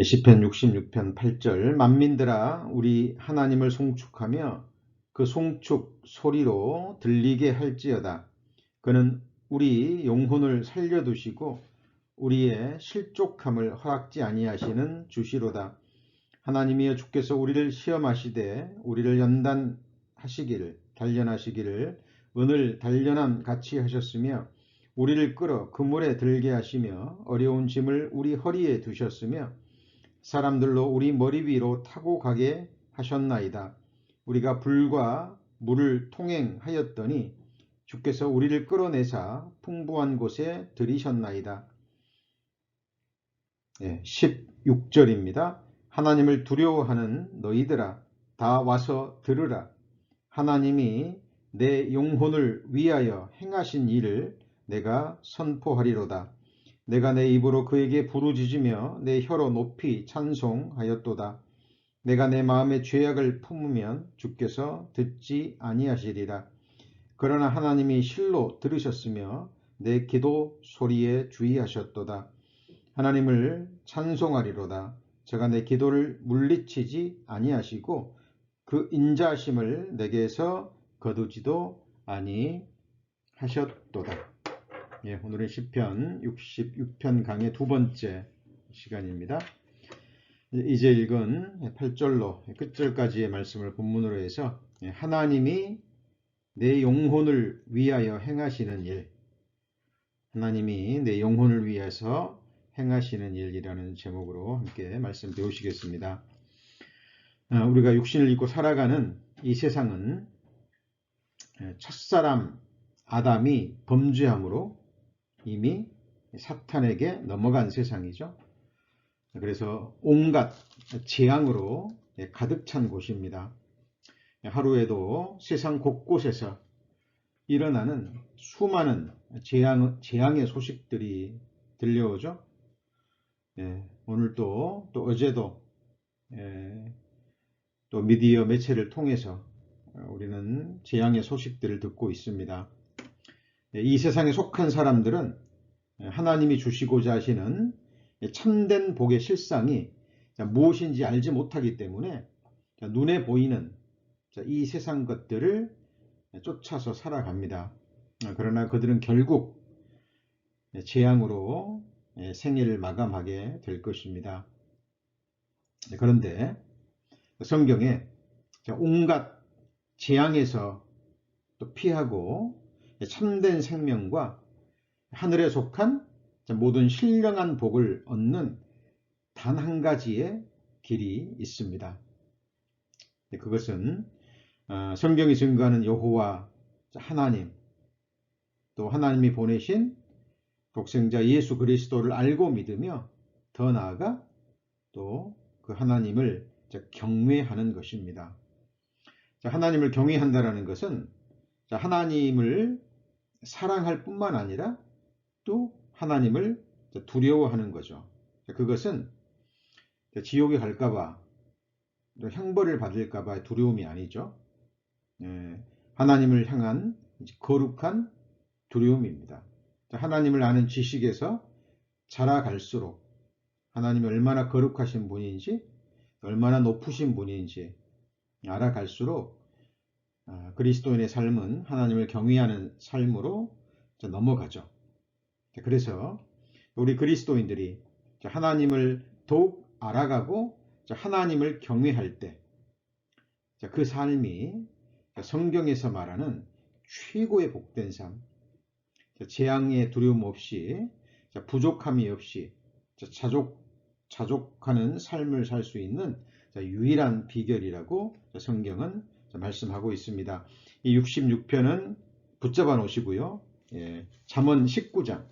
시편 66편 8절 만민들아 우리 하나님을 송축하며 그 송축 소리로 들리게 할지어다. 그는 우리 영혼을 살려두시고 우리의 실족함을 허락지 아니하시는 주시로다. 하나님이여 주께서 우리를 시험하시되 우리를 단련하시기를 은을 단련함 같이 하셨으며 우리를 끌어 그물에 들게 하시며 어려운 짐을 우리 허리에 두셨으며 사람들로 우리 머리 위로 타고 가게 하셨나이다. 우리가 불과 물을 통행하였더니 주께서 우리를 끌어내사 풍부한 곳에 들이셨나이다. 16절입니다. 하나님을 두려워하는 너희들아 다 와서 들으라. 하나님이 내 영혼을 위하여 행하신 일을 내가 선포하리로다. 내가 내 입으로 그에게 부르짖으며 내 혀로 높이 찬송하였도다. 내가 내 마음의 죄악을 품으면 주께서 듣지 아니하시리라. 그러나 하나님이 실로 들으셨으며 내 기도 소리에 주의하셨도다. 하나님을 찬송하리로다. 저가 내 기도를 물리치지 아니하시고 그 인자하심을 내게서 거두지도 아니하셨도다. 오늘은 시편 66편 강의 두 번째 시간입니다. 이제 읽은 8절로 끝절까지의 말씀을 본문으로 해서 하나님이 내 영혼을 위하여 행하시는 일, 하나님이 내 영혼을 위해서 행하시는 일이라는 제목으로 함께 말씀 배우시겠습니다. 우리가 육신을 입고 살아가는 이 세상은 첫사람 아담이 범죄함으로 이미 사탄에게 넘어간 세상이죠. 그래서 온갖 재앙으로 가득 찬 곳입니다. 하루에도 세상 곳곳에서 일어나는 수많은 재앙의 소식들이 들려오죠. 오늘도 또 어제도 또 미디어 매체를 통해서 우리는 재앙의 소식들을 듣고 있습니다. 이 세상에 속한 사람들은 하나님이 주시고자 하시는 참된 복의 실상이 무엇인지 알지 못하기 때문에 눈에 보이는 이 세상 것들을 쫓아서 살아갑니다. 그러나 그들은 결국 재앙으로 생애를 마감하게 될 것입니다. 그런데 성경에 온갖 재앙에서 또 피하고 참된 생명과 하늘에 속한 모든 신령한 복을 얻는 단 한 가지의 길이 있습니다. 그것은 성경이 증거하는 여호와 하나님, 또 하나님이 보내신 독생자 예수 그리스도를 알고 믿으며 더 나아가 또 그 하나님을 경외하는 것입니다. 하나님을 경외한다는 것은 하나님을 사랑할 뿐만 아니라 또 하나님을 두려워하는 거죠. 그것은 지옥에 갈까봐, 형벌을 받을까봐 두려움이 아니죠. 하나님을 향한 거룩한 두려움입니다. 하나님을 아는 지식에서 자라갈수록 하나님이 얼마나 거룩하신 분인지, 얼마나 높으신 분인지 알아갈수록 그리스도인의 삶은 하나님을 경외하는 삶으로 넘어가죠. 그래서 우리 그리스도인들이 하나님을 더욱 알아가고 하나님을 경외할 때 그 삶이 성경에서 말하는 최고의 복된 삶, 재앙의 두려움 없이 부족함이 없이 자족하는 삶을 살 수 있는 유일한 비결이라고 성경은 말씀하고 있습니다. 이 66편은 붙잡아 놓으시고요. 잠언 19장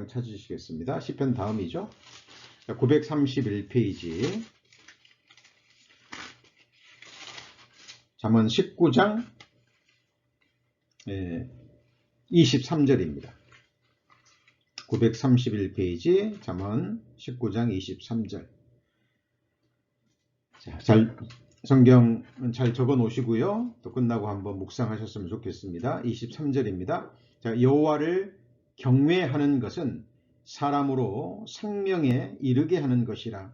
찾으시겠습니다. 시편 다음이죠. 931페이지 잠언 19장 23절입니다. 931페이지 잠언 19장 23절. 성경 잘 적어 놓으시고요. 또 끝나고 한번 묵상하셨으면 좋겠습니다. 23절입니다. 여호와를 경외하는 것은 사람으로 생명에 이르게 하는 것이라.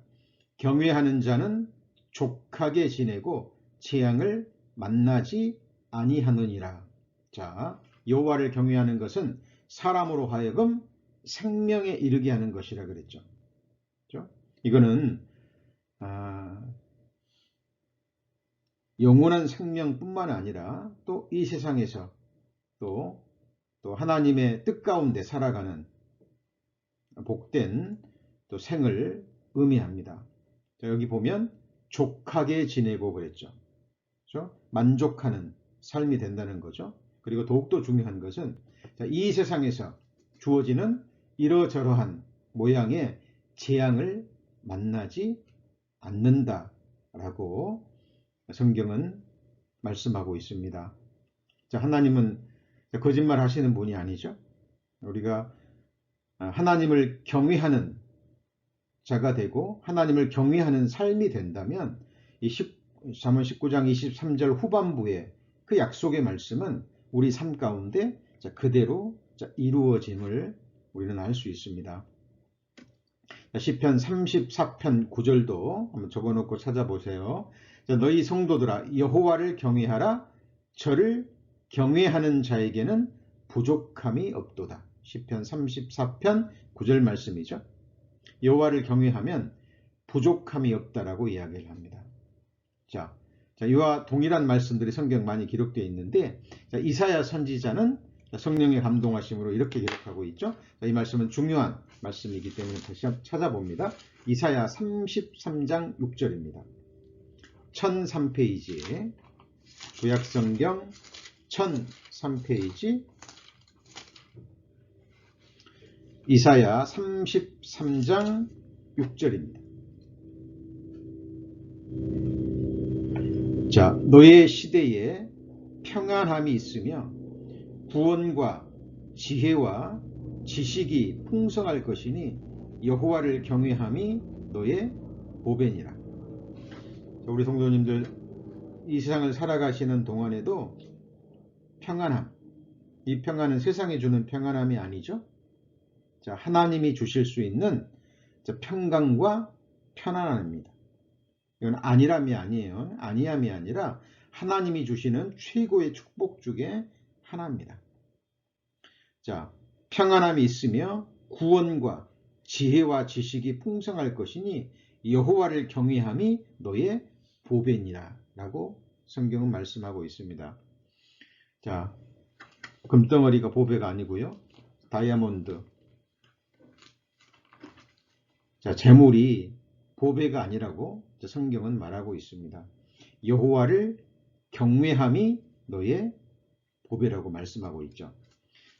경외하는 자는 족하게 지내고 재앙을 만나지 아니하느니라. 자, 여호와를 경외하는 것은 사람으로 하여금 생명에 이르게 하는 것이라 그랬죠. 그렇죠? 이거는 영원한 생명뿐만 아니라 또 이 세상에서 또 하나님의 뜻 가운데 살아가는 복된 또 생을 의미합니다. 자, 여기 보면 족하게 지내고 그랬죠. 그렇죠? 만족하는 삶이 된다는 거죠. 그리고 더욱더 중요한 것은 이 세상에서 주어지는 이러저러한 모양의 재앙을 만나지 않는다라고 성경은 말씀하고 있습니다. 자, 하나님은 거짓말 하시는 분이 아니죠. 우리가 하나님을 경외하는 자가 되고 하나님을 경외하는 삶이 된다면 이 잠언 19장 23절 후반부에 그 약속의 말씀은 우리 삶 가운데 그대로 이루어짐을 우리는 알 수 있습니다. 시편 34편 9절도 한번 적어놓고 찾아보세요. 너희 성도들아 여호와를 경외하라. 저를 경외하는 자에게는 부족함이 없도다. 시편 34편 9절 말씀이죠. 여호와를 경외하면 부족함이 없다라고 이야기를 합니다. 자, 이와 동일한 말씀들이 성경 많이 기록되어 있는데 이사야 선지자는 성령의 감동하심으로 이렇게 기록하고 있죠. 이 말씀은 중요한 말씀이기 때문에 다시 찾아봅니다. 이사야 33장 6절입니다. 1003페이지 구약성경 1003페이지 이사야 33장 6절입니다. 자, 너의 시대에 평안함이 있으며 구원과 지혜와 지식이 풍성할 것이니 여호와를 경외함이 너의 보배니라. 우리 성도님들 이 세상을 살아가시는 동안에도 평안함, 이 평안은 세상이 주는 평안함이 아니죠. 자, 하나님이 주실 수 있는 평강과 편안함입니다. 이건 아니람이 아니에요. 아니함이 아니라 하나님이 주시는 최고의 축복 중에 하나입니다. 자, 평안함이 있으며 구원과 지혜와 지식이 풍성할 것이니 여호와를 경외함이 너의 보배니라 라고 성경은 말씀하고 있습니다. 자, 금덩어리가 보배가 아니고요. 다이아몬드. 자, 재물이 보배가 아니라고 성경은 말하고 있습니다. 여호와를 경외함이 너의 보배라고 말씀하고 있죠.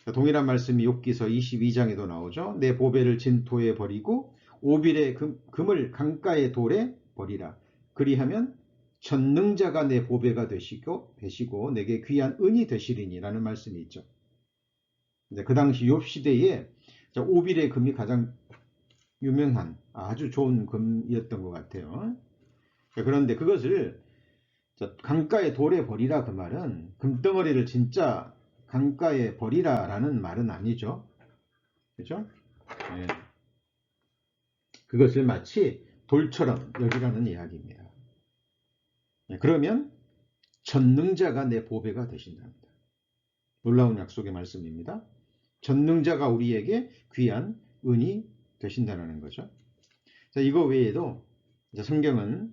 자, 동일한 말씀이 욥기서 22장에도 나오죠. 내 보배를 진토에 버리고 오빌의 금을 강가의 돌에 버리라. 그리하면 전능자가 내 보배가 되시고 내게 귀한 은이 되시리니 라는 말씀이 있죠. 그 당시 욥 시대에 오빌의 금이 가장 유명한 아주 좋은 금이었던 것 같아요. 그런데 그것을 강가에 돌에 버리라 그 말은 금덩어리를 진짜 강가에 버리라 라는 말은 아니죠. 그렇죠? 네. 그것을 마치 돌처럼 여기라는 이야기입니다. 네, 그러면 전능자가 내 보배가 되신답니다. 놀라운 약속의 말씀입니다. 전능자가 우리에게 귀한 은이 되신다는 거죠. 자, 이거 외에도 성경은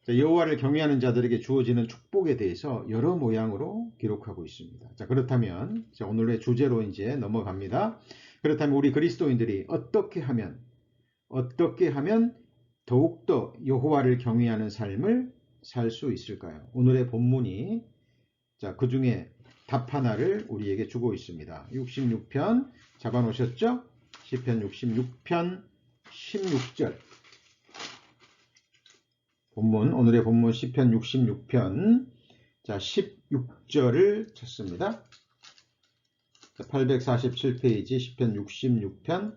여호와를 경외하는 자들에게 주어지는 축복에 대해서 여러 모양으로 기록하고 있습니다. 자, 그렇다면 오늘의 주제로 이제 넘어갑니다. 그렇다면 우리 그리스도인들이 어떻게 하면 더욱더 여호와를 경외하는 삶을 살 수 있을까요? 오늘의 본문이 그 중에 답 하나를 우리에게 주고 있습니다. 66편 잡아놓으셨죠? 시편 66편 16절. 오늘의 본문 시편 66편 16절을 찾습니다. 847페이지 시편 66편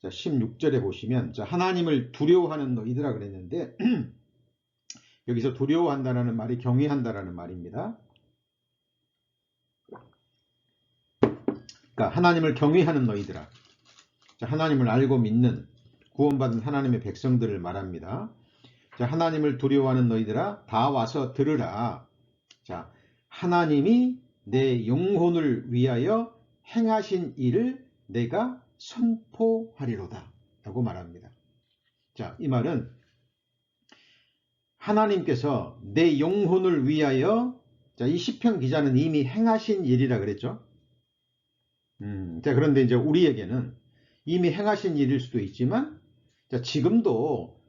16절에 보시면 하나님을 두려워하는 너희들아 그랬는데 여기서 두려워한다는 말이 경외한다라는 말입니다. 그러니까 하나님을 경외하는 너희들아. 자, 하나님을 알고 믿는 구원받은 하나님의 백성들을 말합니다. 자, 하나님을 두려워하는 너희들아 다 와서 들으라. 자, 하나님이 내 영혼을 위하여 행하신 일을 내가 선포하리로다 라고 말합니다. 자, 이 말은 하나님께서 내 영혼을 위하여, 자, 이 시편 기자는 이미 행하신 일이라 그랬죠. 자, 그런데 이제 우리에게는 이미 행하신 일일 수도 있지만, 자, 지금도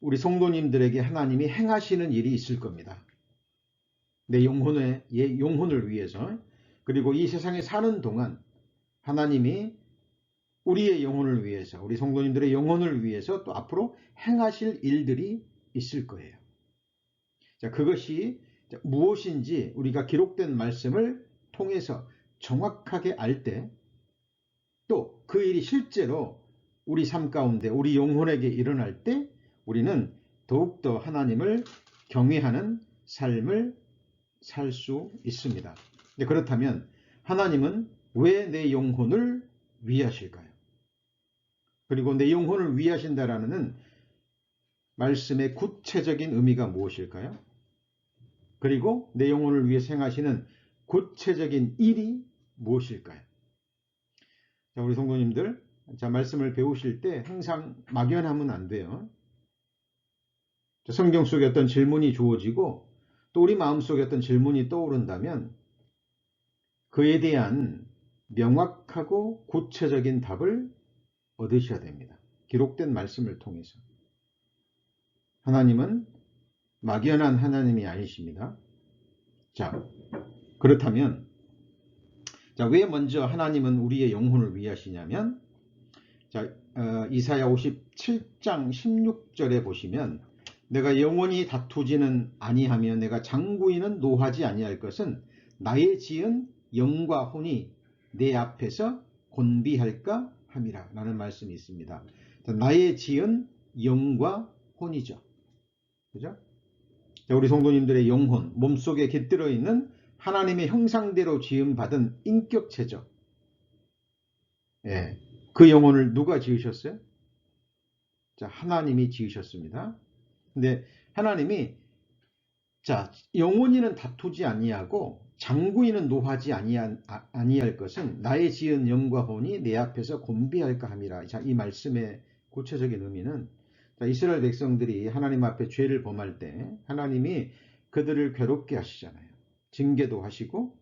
우리 성도님들에게 하나님이 행하시는 일이 있을 겁니다. 내 영혼을 위해서. 그리고 이 세상에 사는 동안 하나님이 우리의 영혼을 위해서, 우리 성도님들의 영혼을 위해서 또 앞으로 행하실 일들이 있을 거예요. 자, 그것이 무엇인지 우리가 기록된 말씀을 통해서 정확하게 알 때, 또 그 일이 실제로 우리 삶 가운데 우리 영혼에게 일어날 때 우리는 더욱더 하나님을 경외하는 삶을 살 수 있습니다. 그렇다면 하나님은 왜 내 영혼을 위하실까요? 그리고 내 영혼을 위하신다라는 말씀의 구체적인 의미가 무엇일까요? 그리고 내 영혼을 위해 행하시는 구체적인 일이 무엇일까요? 자, 우리 성도님들, 자, 말씀을 배우실 때 항상 막연하면 안 돼요. 자, 성경 속에 어떤 질문이 주어지고 또 우리 마음속에 어떤 질문이 떠오른다면 그에 대한 명확하고 구체적인 답을 얻으셔야 됩니다. 기록된 말씀을 통해서. 하나님은 막연한 하나님이 아니십니다. 자, 그렇다면 자, 왜 먼저 하나님은 우리의 영혼을 위하시냐면, 자, 이사야 57장 16절에 보시면 내가 영원히 다투지는 아니하며 내가 장구이는 노하지 아니할 것은 나의 지은 영과 혼이 내 앞에서 곤비할까 함이라 라는 말씀이 있습니다. 자, 나의 지은 영과 혼이죠. 그죠? 자, 우리 성도님들의 영혼, 몸속에 깃들어 있는 하나님의 형상대로 지음받은 인격체죠. 예, 그 영혼을 누가 지으셨어요? 자, 하나님이 지으셨습니다. 근데 하나님이 자, 영원히는 다투지 아니하고 장구이는 노하지 아니할 것은 나의 지은 영과 혼이 내 앞에서 곤비할까 함이라. 자, 이 말씀의 구체적인 의미는, 자, 이스라엘 백성들이 하나님 앞에 죄를 범할 때 하나님이 그들을 괴롭게 하시잖아요. 징계도 하시고.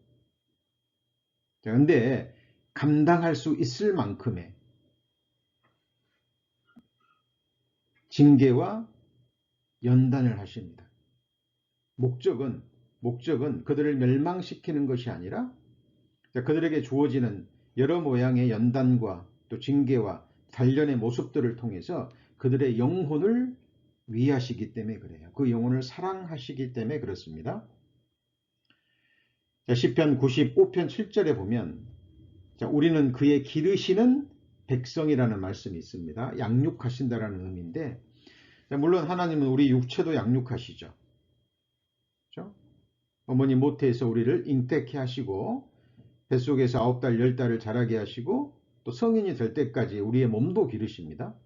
자, 근데 감당할 수 있을 만큼의 징계와 연단을 하십니다. 목적은 그들을 멸망시키는 것이 아니라 그들에게 주어지는 여러 모양의 연단과 또 징계와 단련의 모습들을 통해서 그들의 영혼을 위하시기 때문에 그래요. 그 영혼을 사랑하시기 때문에 그렇습니다. 자, 시편 95편 7절에 보면, 자, 우리는 그의 기르시는 백성이라는 말씀이 있습니다. 양육하신다라는 의미인데, 자, 물론 하나님은 우리 육체도 양육하시죠. 그렇죠? 어머니 모태에서 우리를 잉태케 하시고 뱃속에서 9달 10달을 자라게 하시고 또 성인이 될 때까지 우리의 몸도 기르십니다.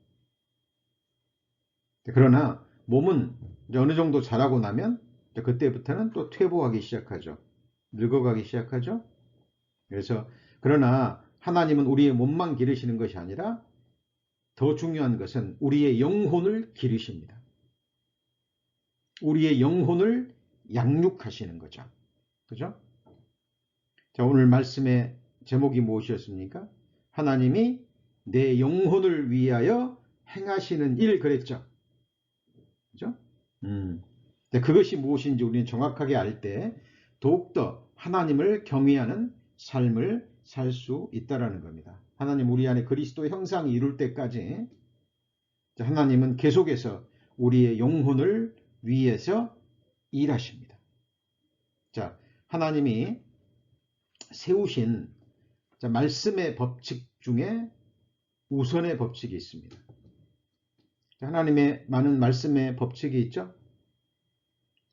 그러나 몸은 어느 정도 자라고 나면 그때부터는 또 퇴보하기 시작하죠. 늙어가기 시작하죠. 그래서 그러나 하나님은 우리의 몸만 기르시는 것이 아니라 더 중요한 것은 우리의 영혼을 기르십니다. 우리의 영혼을 양육하시는 거죠. 그죠? 자, 오늘 말씀의 제목이 무엇이었습니까? 하나님이 내 영혼을 위하여 행하시는 일 그랬죠. 그죠? 그것이 무엇인지 우리는 정확하게 알 때 더욱더 하나님을 경외하는 삶을 살 수 있다는 겁니다. 하나님 우리 안에 그리스도의 형상이 이룰 때까지 하나님은 계속해서 우리의 영혼을 위해서 일하십니다. 자, 하나님이 세우신 말씀의 법칙 중에 우선의 법칙이 있습니다. 하나님의 많은 말씀의 법칙이 있죠.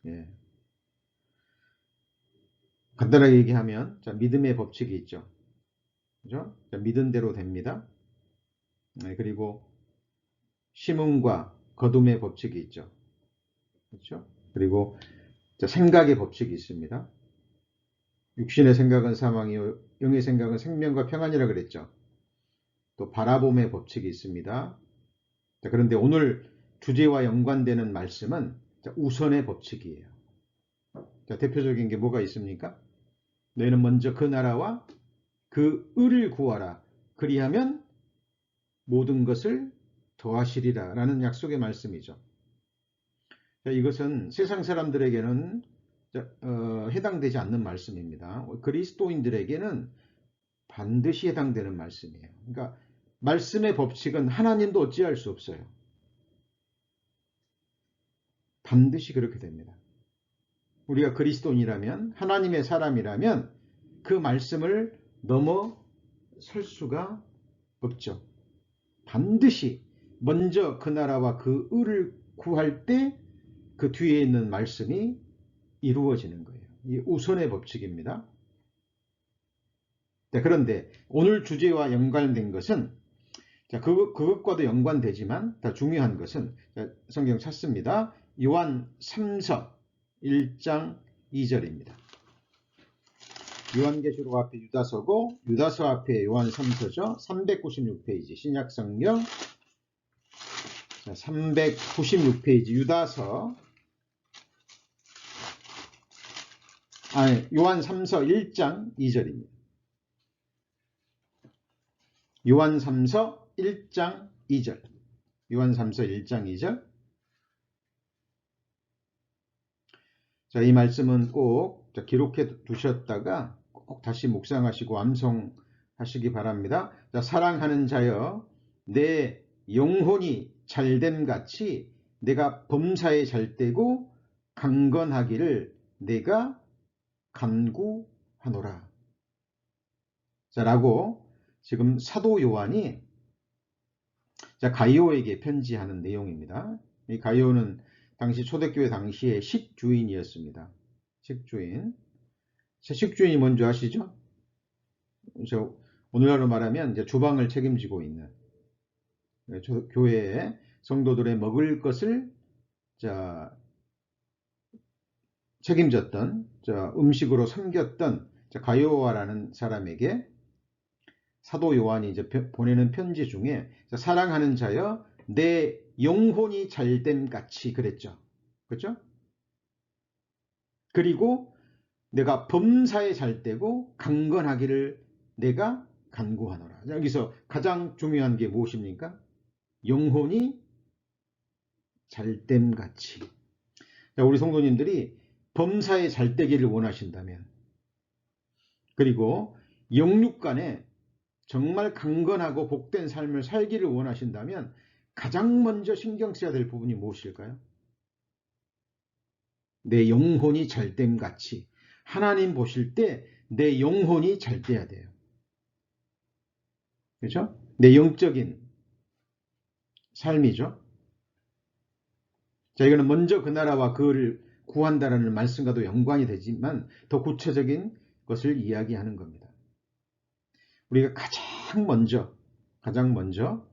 예. 간단하게 얘기하면 믿음의 법칙이 있죠. 그죠? 믿은 대로 됩니다. 그리고 심음과 거둠의 법칙이 있죠. 그렇죠? 그리고 생각의 법칙이 있습니다. 육신의 생각은 사망이요 영의 생각은 생명과 평안이라 그랬죠. 또 바라봄의 법칙이 있습니다. 그런데 오늘 주제와 연관되는 말씀은 우선의 법칙이에요. 대표적인 게 뭐가 있습니까? 너희는 먼저 그 나라와 그 의를 구하라. 그리하면 모든 것을 더하시리라 라는 약속의 말씀이죠. 이것은 세상 사람들에게는 해당되지 않는 말씀입니다. 그리스도인들에게는 반드시 해당되는 말씀이에요. 그러니까 말씀의 법칙은 하나님도 어찌할 수 없어요. 반드시 그렇게 됩니다. 우리가 그리스도인이라면 하나님의 사람이라면 그 말씀을 넘어설 수가 없죠. 반드시 먼저 그 나라와 그 의를 구할 때 그 뒤에 있는 말씀이 이루어지는 거예요. 이 우선의 법칙입니다. 그런데 오늘 주제와 연관된 것은 그것과도 연관되지만 더 중요한 것은 성경 찾습니다. 요한 3서 1장 2절입니다. 요한계시록 앞에 유다서고 유다서 앞에 요한 3서죠. 396페이지 신약성경 396페이지 유다서 요한 3서 1장 2절입니다. 요한 3서 1장 2절 요한 3서 1장 2절 이 말씀은 꼭 기록해 두셨다가 꼭 다시 묵상하시고 암송하시기 바랍니다. 사랑하는 자여 내 영혼이 잘됨 같이 내가 범사에 잘되고 강건하기를 내가 간구하노라. 라고 지금 사도 요한이 가이오에게 편지하는 내용입니다. 이 가이오는 당시 초대교회 당시의 식주인이었습니다. 식주인. 식주인이 뭔지 아시죠? 오늘날로 말하면 이제 주방을 책임지고 있는 교회의 성도들의 먹을 것을 책임졌던 음식으로 섬겼던 가이오와라는 사람에게 사도 요한이 이제 보내는 편지 중에 사랑하는 자여 내 영혼이 잘됨 같이 그랬죠. 그렇죠? 그리고 내가 범사에 잘되고 강건하기를 내가 간구하노라. 여기서 가장 중요한 게 무엇입니까? 영혼이 잘됨 같이. 우리 성도님들이 범사에 잘되기를 원하신다면 그리고 영육 간에 정말 강건하고 복된 삶을 살기를 원하신다면 가장 먼저 신경 써야 될 부분이 무엇일까요? 내 영혼이 잘됨 같이. 하나님 보실 때 내 영혼이 잘돼야 돼요. 그렇죠? 내 영적인 삶이죠. 이거는 먼저 그 나라와 그를 구한다라는 말씀과도 연관이 되지만 더 구체적인 것을 이야기하는 겁니다. 우리가 가장 먼저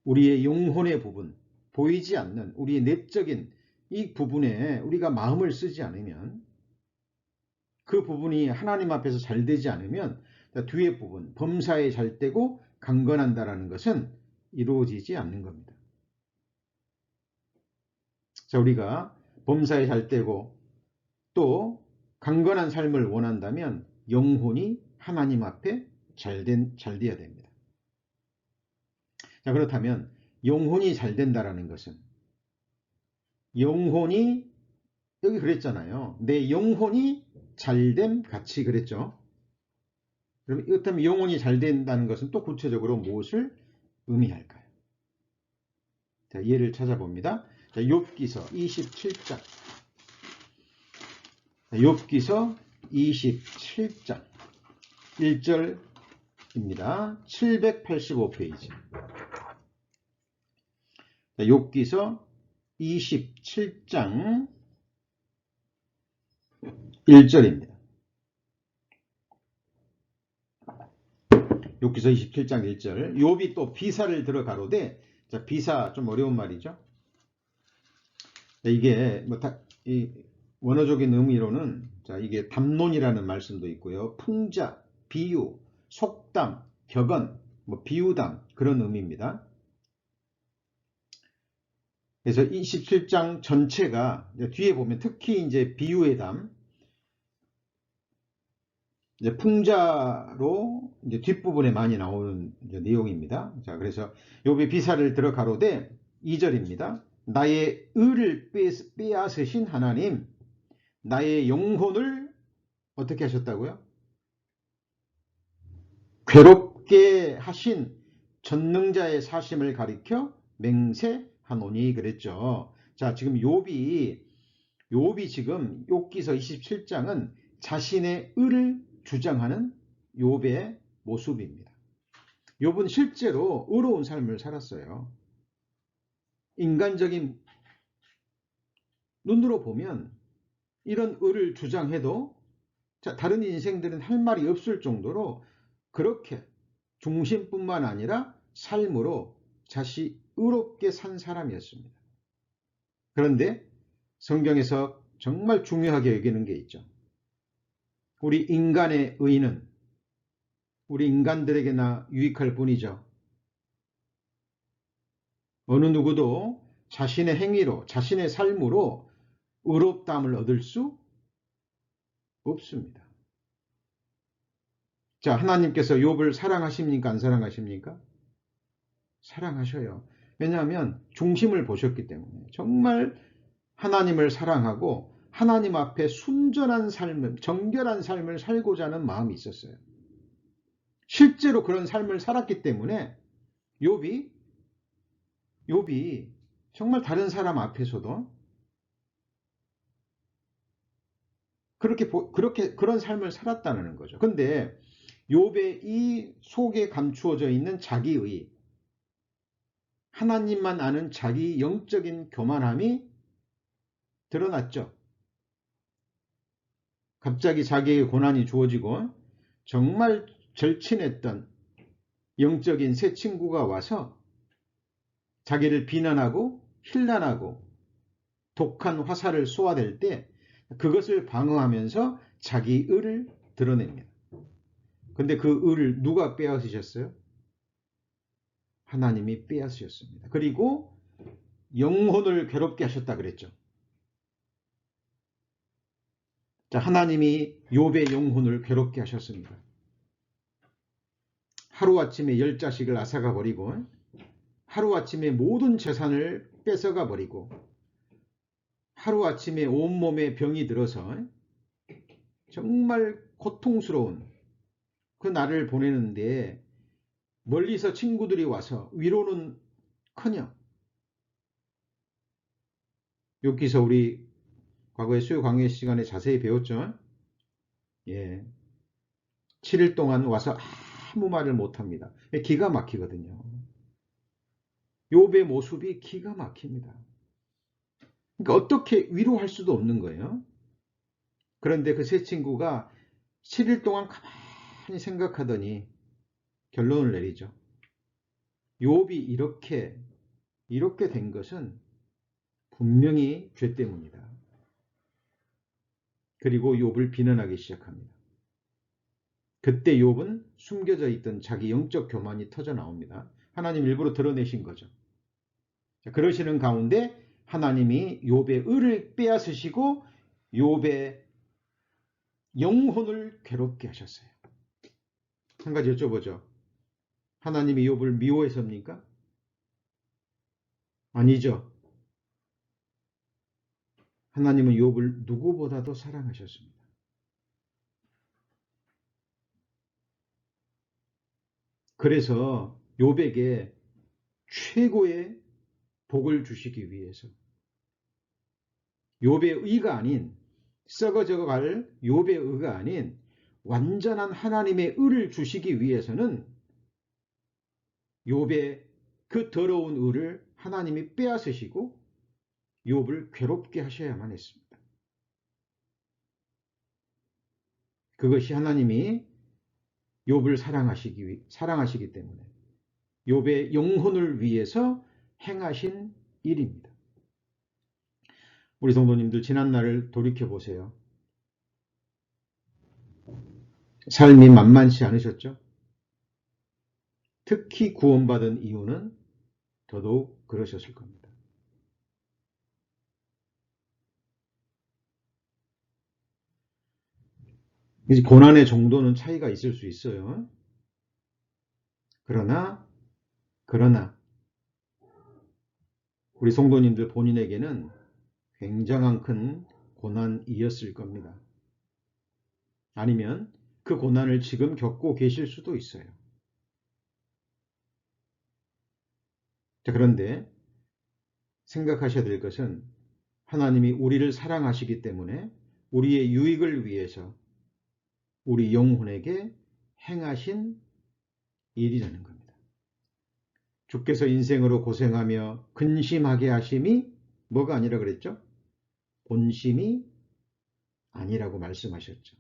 우리의 영혼의 부분, 보이지 않는 우리의 내적인 이 부분에 우리가 마음을 쓰지 않으면 그 부분이 하나님 앞에서 잘 되지 않으면 뒤의 부분, 범사에 잘 되고 강건한다라는 것은 이루어지지 않는 겁니다. 우리가 범사에 잘 되고 또 강건한 삶을 원한다면 영혼이 하나님 앞에 잘 돼야 됩니다. 그렇다면 영혼이 잘 된다라는 것은 영혼이 여기 그랬잖아요. 내 영혼이 잘됨 같이 그랬죠. 그렇다면 영혼이 잘 된다는 것은 또 구체적으로 무엇을 의미할까요? 예를 찾아봅니다. 욥기서 27장. 욥기서 27장 1절입니다. 785페이지. 욥기서 27장 1절입니다. 욥기서 27장 1절. 욥이 또 비사를 들어 가로되, 자, 비사 좀 어려운 말이죠. 이게 이 원어적인 의미로는, 자, 이게 담론이라는 말씀도 있고요. 풍자, 비유, 속담, 격언, 비유담, 그런 의미입니다. 그래서 27장 전체가 뒤에 보면 특히 이제 비유의 담, 이제 풍자로 이제 뒷부분에 많이 나오는 이제 내용입니다. 자, 그래서 욥이 비사를 들어 가로되 2절입니다. 나의 의를 빼앗으신 하나님, 나의 영혼을 어떻게 하셨다고요? 괴롭게 하신 전능자의 사심을 가리켜 맹세하노니 그랬죠. 자, 지금 욥이 지금 욥기서 27장은 자신의 의를 주장하는 욥의 모습입니다. 욥은 실제로 의로운 삶을 살았어요. 인간적인 눈으로 보면 이런 의를 주장해도 다른 인생들은 할 말이 없을 정도로 그렇게 중심뿐만 아니라 삶으로 자신이 의롭게 산 사람이었습니다. 그런데 성경에서 정말 중요하게 여기는 게 있죠. 우리 인간의 의는 우리 인간들에게나 유익할 뿐이죠. 어느 누구도 자신의 행위로, 자신의 삶으로 의롭다함을 얻을 수 없습니다. 자, 하나님께서 욥을 사랑하십니까? 안 사랑하십니까? 사랑하셔요. 왜냐하면 중심을 보셨기 때문에. 정말 하나님을 사랑하고 하나님 앞에 순전한 삶을, 정결한 삶을 살고자 하는 마음이 있었어요. 실제로 그런 삶을 살았기 때문에 욥이 정말 다른 사람 앞에서도 그런 삶을 살았다는 거죠. 근데 욥의 이 속에 감추어져 있는 자기의, 하나님만 아는 자기 영적인 교만함이 드러났죠. 갑자기 자기에게 고난이 주어지고 정말 절친했던 영적인 새 친구가 와서 자기를 비난하고 힐난하고 독한 화살을 쏘아댈 때 그것을 방어하면서 자기 의를 드러냅니다. 근데 그 의를 누가 빼앗으셨어요? 하나님이 빼앗으셨습니다. 그리고 영혼을 괴롭게 하셨다 그랬죠. 자, 하나님이 욥의 영혼을 괴롭게 하셨습니다. 하루아침에 10자식을 앗아가 버리고 하루아침에 모든 재산을 뺏어가 버리고 하루아침에 온몸에 병이 들어서 정말 고통스러운 그 날을 보내는데 멀리서 친구들이 와서 위로는 커녕, 욥기서 우리 과거에 수요 강의 시간에 자세히 배웠죠. 예, 7일 동안 와서 아무 말을 못합니다. 기가 막히거든요. 욥의 모습이 기가 막힙니다. 그러니까 어떻게 위로할 수도 없는 거예요. 그런데 그 세 친구가 7일 동안 가만히 생각하더니 결론을 내리죠. 욥이 이렇게 된 것은 분명히 죄 때문이다. 그리고 욥을 비난하기 시작합니다. 그때 욥은 숨겨져 있던 자기 영적 교만이 터져 나옵니다. 하나님 일부러 드러내신 거죠. 그러시는 가운데 하나님이 욥의 의를 빼앗으시고 욥의 영혼을 괴롭게 하셨어요. 한 가지 여쭤보죠. 하나님이 욥을 미워했습니까? 아니죠. 하나님은 욥을 누구보다도 사랑하셨습니다. 그래서 욥에게 최고의 복을 주시기 위해서 욥의 의가 아닌, 썩어져 갈 욥의 의가 아닌 완전한 하나님의 의를 주시기 위해서는 욥의 그 더러운 의를 하나님이 빼앗으시고 욥을 괴롭게 하셔야만 했습니다. 그것이 하나님이 욥을 사랑하시기 때문에 욥의 영혼을 위해서 행하신 일입니다. 우리 성도님들 지난날을 돌이켜보세요. 삶이 만만치 않으셨죠? 특히 구원받은 이유는 더더욱 그러셨을 겁니다. 이제 고난의 정도는 차이가 있을 수 있어요. 그러나 우리 성도님들 본인에게는 굉장한 큰 고난이었을 겁니다. 아니면 그 고난을 지금 겪고 계실 수도 있어요. 자, 그런데 생각하셔야 될 것은 하나님이 우리를 사랑하시기 때문에 우리의 유익을 위해서 우리 영혼에게 행하신 일이라는 겁니다. 주께서 인생으로 고생하며 근심하게 하심이 뭐가 아니라 그랬죠? 본심이 아니라고 말씀하셨죠.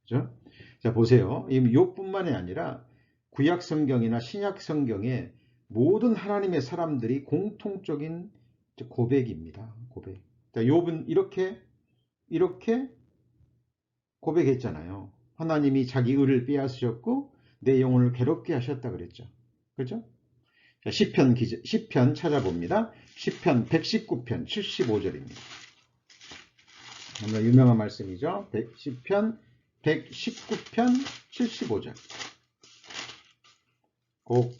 그죠? 자, 보세요. 이 욥뿐만이 아니라 구약 성경이나 신약 성경의 모든 하나님의 사람들이 공통적인 고백입니다. 고백. 자, 욥은 이렇게 고백했잖아요. 하나님이 자기 의를 빼앗으셨고 내 영혼을 괴롭게 하셨다 그랬죠. 그죠? 자, 시편 찾아봅니다. 시편 119편 75절입니다. 너무나 유명한 말씀이죠. 시편 119편 75절. 꼭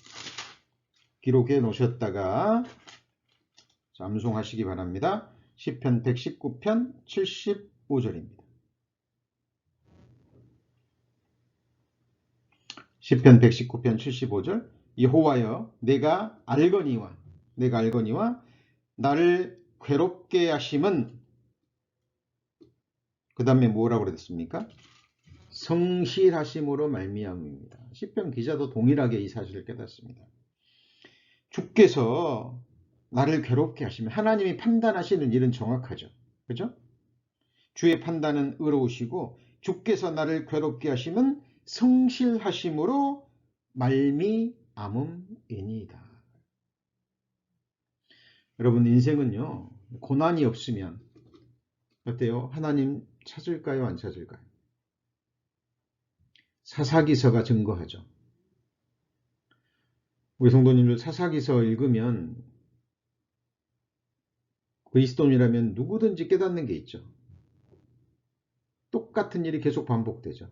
기록해 놓으셨다가 암송하시기 바랍니다. 시편 119편 75절입니다. 시편 119편 75절. 여호와여 내가 알거니와 나를 괴롭게 하심은 그 다음에 뭐라고 그랬습니까? 성실하심으로 말미암음입니다. 시편 기자도 동일하게 이 사실을 깨닫습니다. 주께서 나를 괴롭게 하시면 하나님이 판단하시는 일은 정확하죠. 그죠? 주의 판단은 의로우시고 주께서 나를 괴롭게 하시면 성실하심으로 말미암음이니이다. 여러분 인생은요. 고난이 없으면 어때요? 하나님 찾을까요? 안 찾을까요? 사사기서가 증거하죠. 우리 성도님들 사사기서 읽으면 그리스도인이라면 누구든지 깨닫는 게 있죠. 똑같은 일이 계속 반복되죠.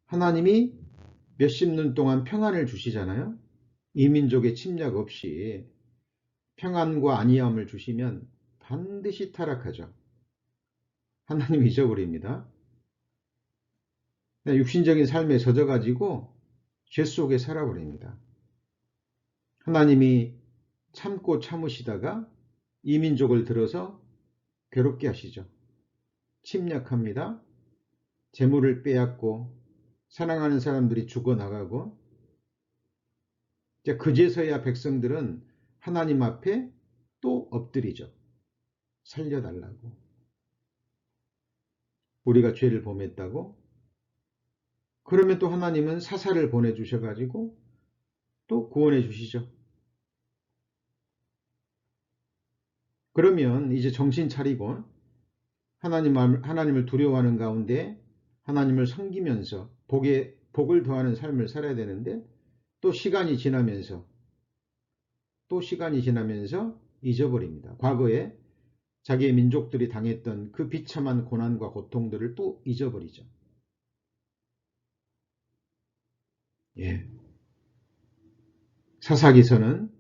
하나님이 몇십 년 동안 평안을 주시잖아요. 이민족의 침략 없이 평안과 안위함을 주시면 반드시 타락하죠. 하나님 잊어버립니다. 육신적인 삶에 젖어가지고 죄 속에 살아버립니다. 하나님이 참고 참으시다가 이민족을 들어서 괴롭게 하시죠. 침략합니다. 재물을 빼앗고 사랑하는 사람들이 죽어나가고 그제서야 백성들은 하나님 앞에 또 엎드리죠. 살려달라고. 우리가 죄를 범했다고. 그러면 또 하나님은 사사를 보내주셔가지고 또 구원해 주시죠. 그러면 이제 정신 차리고 하나님을 두려워하는 가운데 하나님을 섬기면서 복을 더하는 삶을 살아야 되는데 또 시간이 지나면서 잊어버립니다. 과거에 자기의 민족들이 당했던 그 비참한 고난과 고통들을 또 잊어버리죠. 예. 사사기서는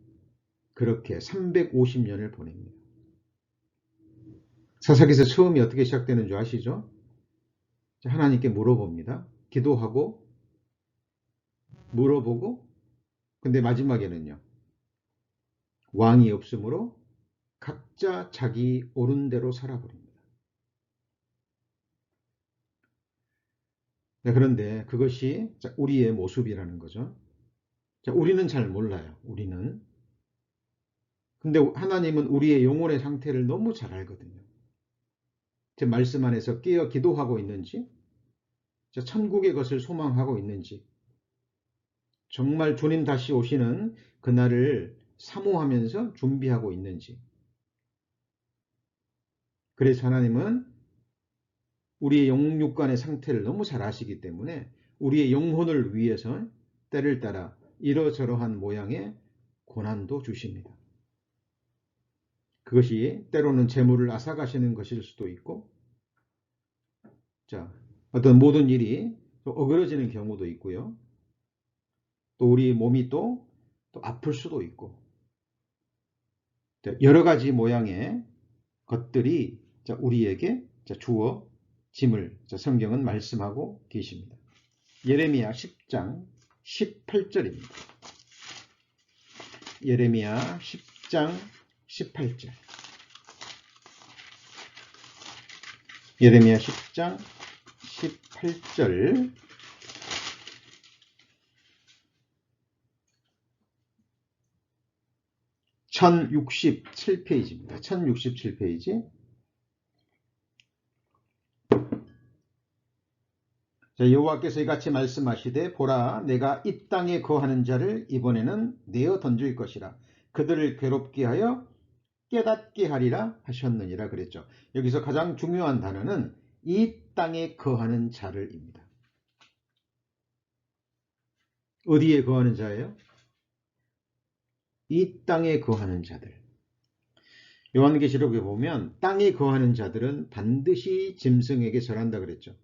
그렇게 350년을 보냅니다. 사사기서 처음이 어떻게 시작되는 줄 아시죠? 하나님께 물어봅니다. 기도하고 물어보고 근데 마지막에는요. 왕이 없으므로 각자 자기 옳은 대로 살아버립니다. 그런데 그것이 우리의 모습이라는 거죠. 우리는 잘 몰라요. 우리는. 근데 하나님은 우리의 영혼의 상태를 너무 잘 알거든요. 제 말씀 안에서 깨어 기도하고 있는지 천국의 것을 소망하고 있는지, 정말 주님 다시 오시는 그날을 사모하면서 준비하고 있는지. 그래서 하나님은 우리의 영육간의 상태를 너무 잘 아시기 때문에 우리의 영혼을 위해서 때를 따라 이러저러한 모양의 고난도 주십니다. 그것이 때로는 재물을 앗아가시는 것일 수도 있고, 어떤 모든 일이 또 어그러지는 경우도 있고요. 또 우리 몸이 또 아플 수도 있고, 여러 가지 모양의 것들이 우리에게 주어짐을 성경은 말씀하고 계십니다. 예레미야 10장 18절입니다. 예레미야 10장 18절. 예레미야 10장 18절. (1067페이지입니다) 1067페이지. 여호와께서 이같이 말씀하시되 보라 내가 이 땅에 거하는 자를 이번에는 내어 던질 것이라 그들을 괴롭게 하여 깨닫게 하리라 하셨느니라 그랬죠. 여기서 가장 중요한 단어는 이 땅에 거하는 자를입니다. 어디에 거하는 자예요? 이 땅에 거하는 자들. 요한계시록에 보면 땅에 거하는 자들은 반드시 짐승에게 절한다 그랬죠.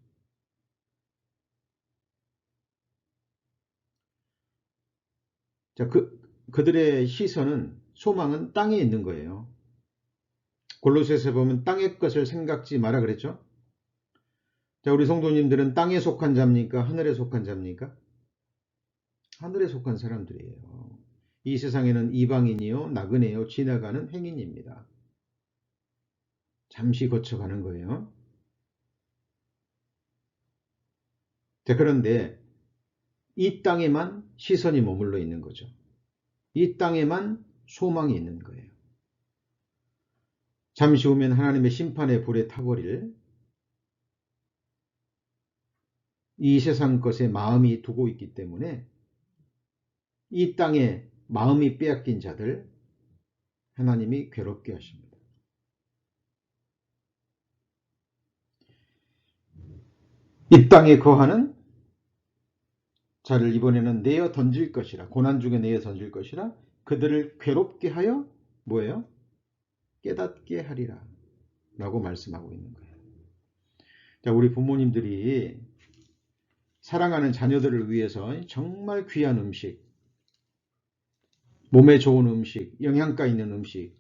그들의 시선은, 소망은 땅에 있는 거예요. 골로새서 보면 땅의 것을 생각지 마라 그랬죠. 우리 성도님들은 땅에 속한 자입니까? 하늘에 속한 자입니까? 하늘에 속한 사람들이에요. 이 세상에는 이방인이요 나그네요 지나가는 행인입니다. 잠시 거쳐가는 거예요. 그런데 이 땅에만 시선이 머물러 있는 거죠. 이 땅에만 소망이 있는 거예요. 잠시 후면 하나님의 심판의 불에 타버릴 이 세상 것에 마음이 두고 있기 때문에 이 땅에 마음이 빼앗긴 자들 하나님이 괴롭게 하십니다. 이 땅에 거하는 자를 이번에는 내어 던질 것이라, 고난 중에 내어 던질 것이라 그들을 괴롭게 하여 뭐예요? 깨닫게 하리라 라고 말씀하고 있는 거예요. 우리 부모님들이 사랑하는 자녀들을 위해서 정말 귀한 음식, 몸에 좋은 음식, 영양가 있는 음식,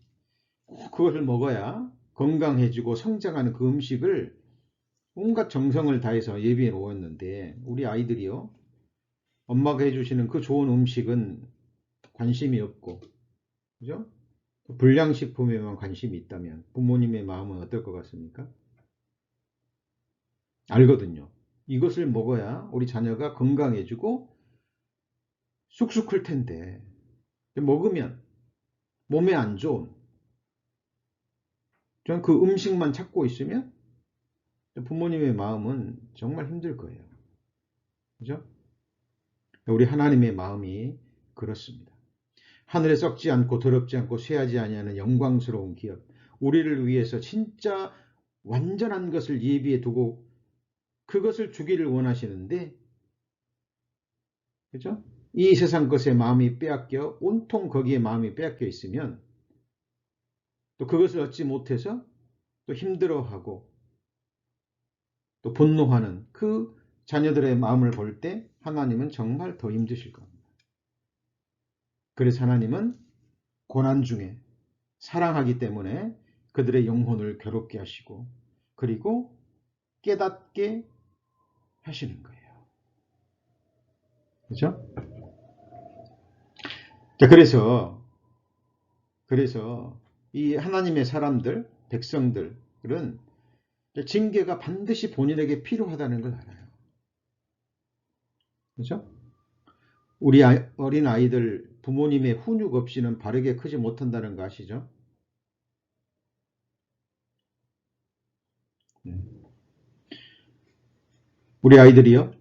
그것을 먹어야 건강해지고 성장하는 그 음식을 온갖 정성을 다해서 예비해 놓았는데 우리 아이들이요, 엄마가 해주시는 그 좋은 음식은 관심이 없고, 그죠? 불량식품에만 관심이 있다면 부모님의 마음은 어떨 것 같습니까? 알거든요. 이것을 먹어야 우리 자녀가 건강해지고 쑥쑥 클 텐데 먹으면 몸에 안 좋은 그 음식만 찾고 있으면 부모님의 마음은 정말 힘들 거예요. 그죠? 우리 하나님의 마음이 그렇습니다. 하늘에 썩지 않고 더럽지 않고 쇠하지 아니하는 영광스러운 기업, 우리를 위해서 진짜 완전한 것을 예비해 두고 그것을 주기를 원하시는데, 그죠? 이 세상 것에 마음이 빼앗겨 온통 거기에 마음이 빼앗겨 있으면 또 그것을 얻지 못해서 또 힘들어하고 또 분노하는 그 자녀들의 마음을 볼 때 하나님은 정말 더 힘드실 겁니다. 그래서 하나님은 고난 중에 사랑하기 때문에 그들의 영혼을 괴롭게 하시고 그리고 깨닫게 하시는 거예요. 그렇죠? 그래서 이 하나님의 사람들, 백성들은 징계가 반드시 본인에게 필요하다는 걸 알아요. 그렇죠? 우리 어린 아이들 부모님의 훈육 없이는 바르게 크지 못한다는 거 아시죠? 우리 아이들이요.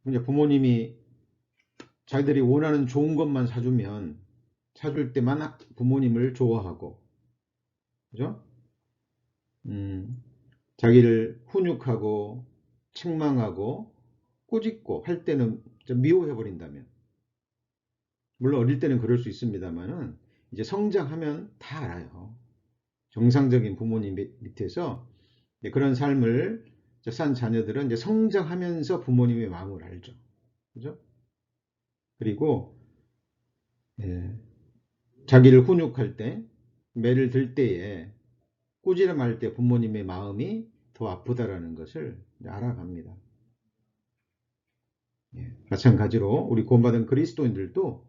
이제 부모님이 자기들이 원하는 좋은 것만 사줄 때만 부모님을 좋아하고, 그죠? 자기를 훈육하고 책망하고 꾸짖고 할 때는 좀 미워해버린다면, 물론 어릴 때는 그럴 수 있습니다만은 이제 성장하면 다 알아요. 정상적인 부모님 밑에서 그런 삶을 산 자녀들은 이제 성장하면서 부모님의 마음을 알죠. 그죠? 그리고 자기를 훈육할 때, 매를 들 때에, 꾸지람할 때 부모님의 마음이 더 아프다라는 것을 알아갑니다. 마찬가지로 우리 구원받은 그리스도인들도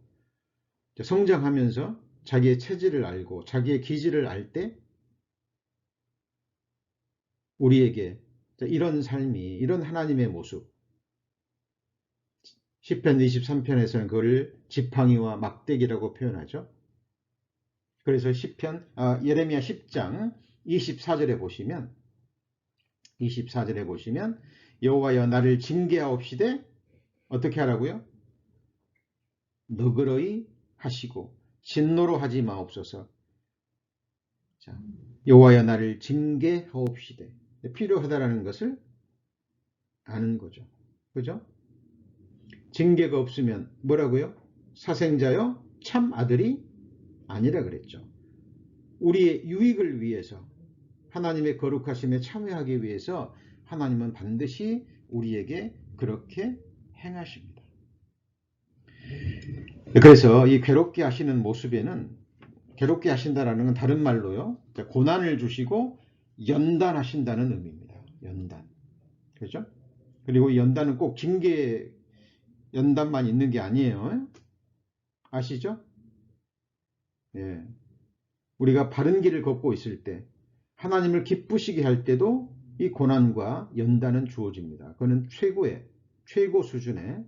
성장하면서 자기의 체질을 알고 자기의 기질을 알 때 우리에게 이런 삶이, 이런 하나님의 모습, 시편 23편에서는 그걸 지팡이와 막대기라고 표현하죠. 그래서 예레미야 10장 24절에 보시면 여호와여 나를 징계하옵시되 어떻게 하라고요? 너그러이 하시고 진노로 하지 마옵소서. 자, 여호와여 나를 징계하옵시되, 필요하다라는 것을 아는 거죠. 그죠? 징계가 없으면 뭐라고요? 사생자여 참 아들이 아니라 그랬죠. 우리의 유익을 위해서, 하나님의 거룩하심에 참여하기 위해서 하나님은 반드시 우리에게 그렇게 행하십니다. 그래서 이 괴롭게 하시는 모습에는, 괴롭게 하신다라는 건 다른 말로요, 고난을 주시고 연단하신다는 의미입니다. 연단. 그죠? 그리고 연단은 꼭 징계 연단만 있는 게 아니에요. 아시죠? 예. 우리가 바른 길을 걷고 있을 때, 하나님을 기쁘시게 할 때도 이 고난과 연단은 주어집니다. 그거는 최고 수준의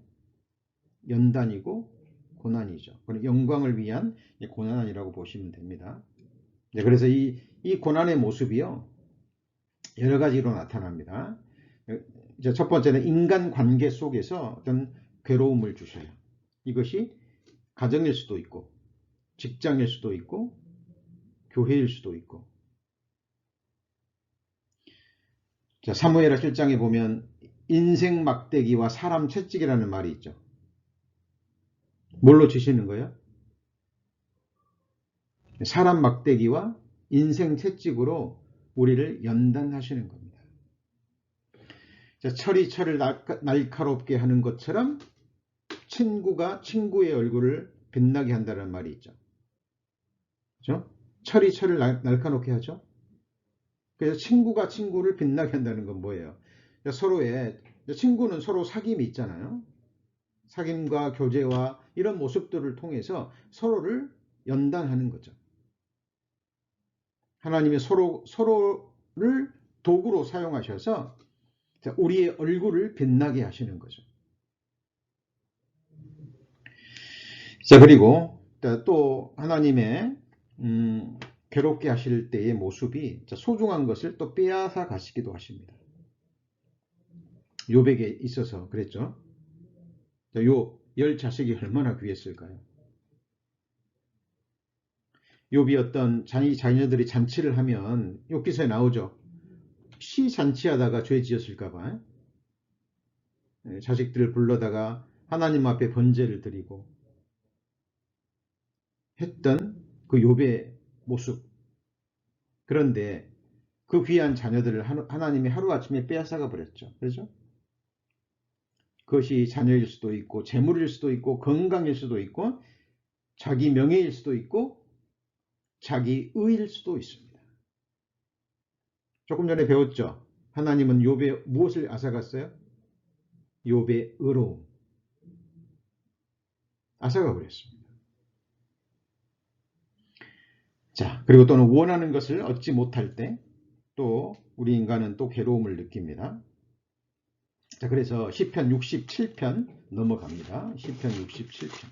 연단이고 고난이죠. 그건 영광을 위한 고난이라고 보시면 됩니다. 그래서 이 고난의 모습이요, 여러 가지로 나타납니다. 이제 첫 번째는 인간 관계 속에서 어떤 괴로움을 주셔요. 이것이 가정일 수도 있고, 직장일 수도 있고, 교회일 수도 있고. 자, 사무엘하 7장에 보면 인생 막대기와 사람 채찍이라는 말이 있죠. 뭘로 치시는 거예요? 사람 막대기와 인생 채찍으로 우리를 연단하시는 겁니다. 자, 철이 철을 날카롭게 하는 것처럼 친구가 친구의 얼굴을 빛나게 한다는 말이 있죠. 그렇죠? 철이 철을 날카롭게 하죠. 그래서 친구가 친구를 빛나게 한다는 건 뭐예요? 친구는 서로 사귐이 있잖아요. 사귐과 교제와 이런 모습들을 통해서 서로를 연단하는 거죠. 하나님이 서로를 도구로 사용하셔서 우리의 얼굴을 빛나게 하시는 거죠. 자, 그리고 또 하나님의 괴롭게 하실 때의 모습이 소중한 것을 또 빼앗아 가시기도 하십니다. 욥에게 있어서 그랬죠. 욥 10자식이 얼마나 귀했을까요? 욥이 어떤 자녀들이 잔치를 하면 욥기서에 나오죠. 시 잔치하다가 죄 지었을까봐 자식들을 불러다가 하나님 앞에 번제를 드리고 했던 그 욥의 모습. 그런데 그 귀한 자녀들을 하나님이 하루아침에 빼앗아가 버렸죠. 그렇죠? 그것이 자녀일 수도 있고 재물일 수도 있고 건강일 수도 있고 자기 명예일 수도 있고 자기 의일 수도 있습니다. 조금 전에 배웠죠. 하나님은 욥의 무엇을 앗아갔어요? 욥의 의로움. 앗아가 버렸습니다. 자, 그리고 또는 원하는 것을 얻지 못할 때 또 우리 인간은 또 괴로움을 느낍니다. 자, 그래서 시편 67편 넘어갑니다. 시편 67편.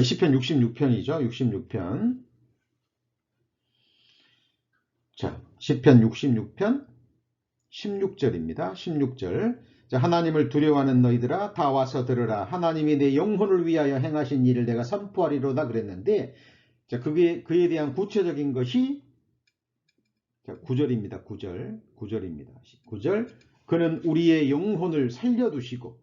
시편 66편이죠. 66편. 자, 시편 66편 16절입니다. 16절. 자, 하나님을 두려워하는 너희들아 다 와서 들으라. 하나님이 내 영혼을 위하여 행하신 일을 내가 선포하리로다 그랬는데, 자, 그에 대한 구체적인 것이, 자, 9절입니다. 9절. 9절입니다. 9절. 그는 우리의 영혼을 살려두시고,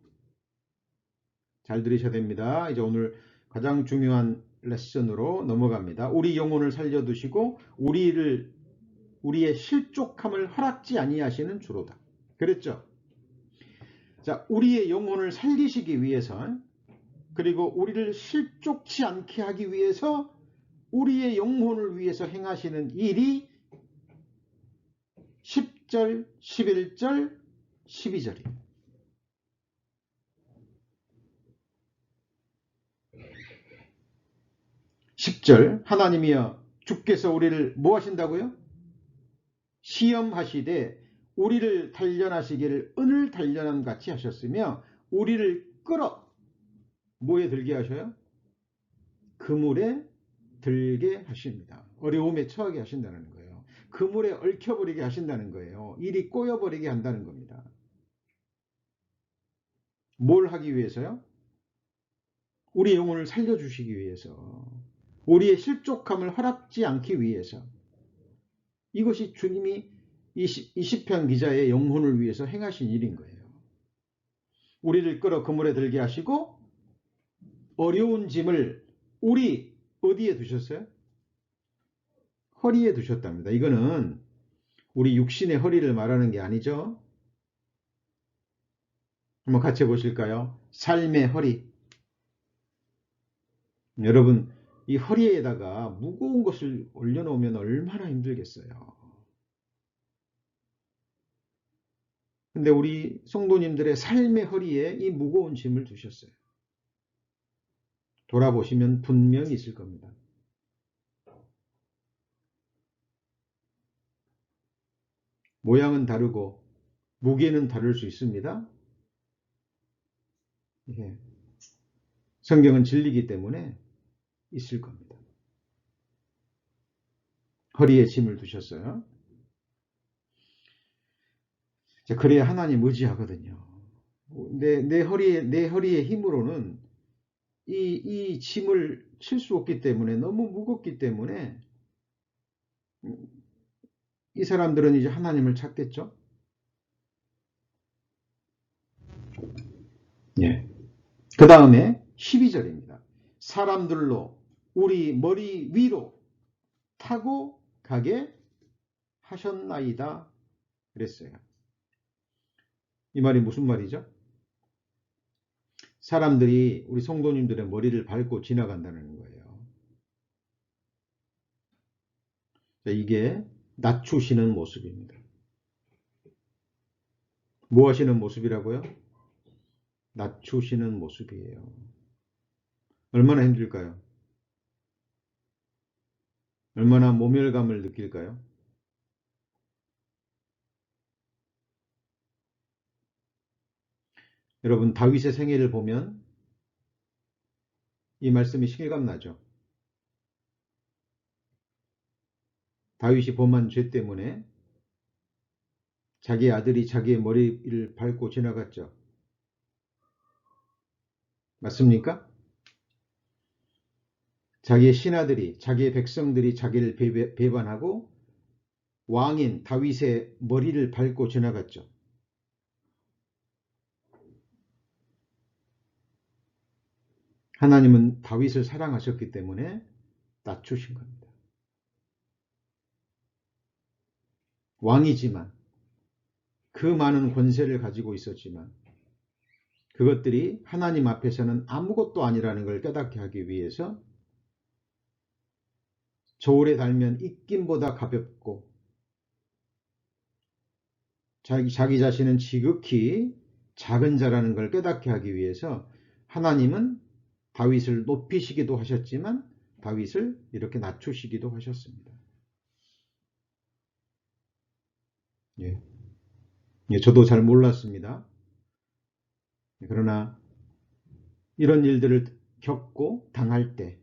잘 들으셔야 됩니다. 이제 오늘 가장 중요한 레슨으로 넘어갑니다. 우리 영혼을 살려두시고 우리의 실족함을 허락지 아니하시는 주로다. 그랬죠? 자, 우리의 영혼을 살리시기 위해서, 그리고 우리를 실족치 않게 하기 위해서 우리의 영혼을 위해서 행하시는 일이 10절, 11절, 12절이에요. 10절 하나님이여 주께서 우리를 뭐 하신다고요? 시험하시되 우리를 단련하시기를 은을 단련함 같이 하셨으며 우리를 끌어 뭐에 들게 하셔요? 그물에 들게 하십니다. 어려움에 처하게 하신다는 거예요. 그물에 얽혀버리게 하신다는 거예요. 일이 꼬여버리게 한다는 겁니다. 뭘 하기 위해서요? 우리 영혼을 살려주시기 위해서, 우리의 실족함을 허락지 않기 위해서. 이것이 주님이 이 시편 기자의 영혼을 위해서 행하신 일인 거예요. 우리를 끌어 그물에 들게 하시고 어려운 짐을 우리 어디에 두셨어요? 허리에 두셨답니다. 이거는 우리 육신의 허리를 말하는 게 아니죠. 한번 같이 보실까요? 삶의 허리. 여러분, 이 허리에다가 무거운 것을 올려놓으면 얼마나 힘들겠어요. 근데 우리 성도님들의 삶의 허리에 이 무거운 짐을 두셨어요. 돌아보시면 분명히 있을 겁니다. 모양은 다르고 무게는 다를 수 있습니다. 예. 성경은 진리이기 때문에 있을 겁니다. 허리에 짐을 두셨어요. 그래야 하나님 의지하거든요. 내 허리의 힘으로는 이 짐을 칠 수 없기 때문에, 너무 무겁기 때문에 이 사람들은 이제 하나님을 찾겠죠. 예. 그 다음에 12절입니다. 사람들로 우리 머리 위로 타고 가게 하셨나이다 그랬어요. 이 말이 무슨 말이죠? 사람들이 우리 성도님들의 머리를 밟고 지나간다는 거예요. 이게 낮추시는 모습입니다. 뭐 하시는 모습이라고요? 낮추시는 모습이에요. 얼마나 힘들까요? 얼마나 모멸감을 느낄까요? 여러분, 다윗의 생애를 보면 이 말씀이 실감나죠. 다윗이 범한 죄 때문에 자기 아들이 자기의 머리를 밟고 지나갔죠. 맞습니까? 자기의 신하들이, 자기의 백성들이 자기를 배반하고 왕인 다윗의 머리를 밟고 지나갔죠. 하나님은 다윗을 사랑하셨기 때문에 낮추신 겁니다. 왕이지만, 그 많은 권세를 가지고 있었지만 그것들이 하나님 앞에서는 아무것도 아니라는 걸 깨닫게 하기 위해서 저울에 달면 입김보다 가볍고 자기 자신은 지극히 작은 자라는 걸 깨닫게 하기 위해서 하나님은 다윗을 높이시기도 하셨지만 다윗을 이렇게 낮추시기도 하셨습니다. 예. 예, 저도 잘 몰랐습니다. 그러나 이런 일들을 겪고 당할 때,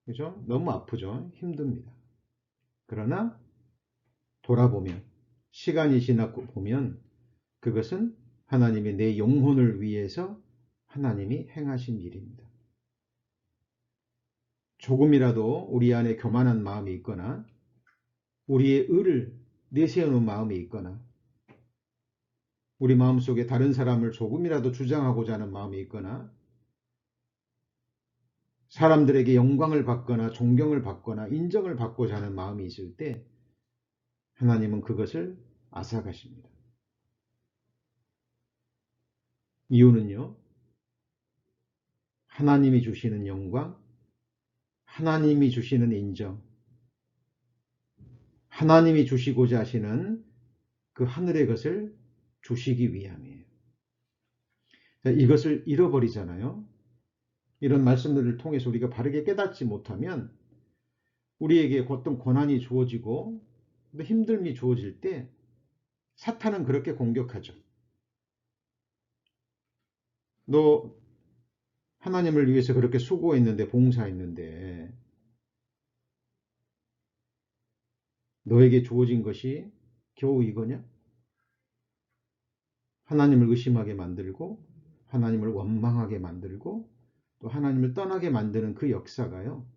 그죠? 너무 아프죠? 힘듭니다. 그러나 돌아보면, 시간이 지나고 보면 그것은 하나님이 내 영혼을 위해서 하나님이 행하신 일입니다. 조금이라도 우리 안에 교만한 마음이 있거나 우리의 의를 내세우는 마음이 있거나 우리 마음속에 다른 사람을 조금이라도 주장하고자 하는 마음이 있거나 사람들에게 영광을 받거나 존경을 받거나 인정을 받고자 하는 마음이 있을 때 하나님은 그것을 앗아가십니다. 이유는요, 하나님이 주시는 영광, 하나님이 주시는 인정, 하나님이 주시고자 하시는 그 하늘의 것을 주시기 위함이에요. 이것을 잃어버리잖아요. 이런 말씀들을 통해서 우리가 바르게 깨닫지 못하면 우리에게 어떤 고난이 주어지고 힘듦이 주어질 때 사탄은 그렇게 공격하죠. 너 하나님을 위해서 그렇게 수고했는데, 봉사했는데 너에게 주어진 것이 겨우 이거냐? 하나님을 의심하게 만들고 하나님을 원망하게 만들고 또 하나님을 떠나게 만드는 그 역사가요,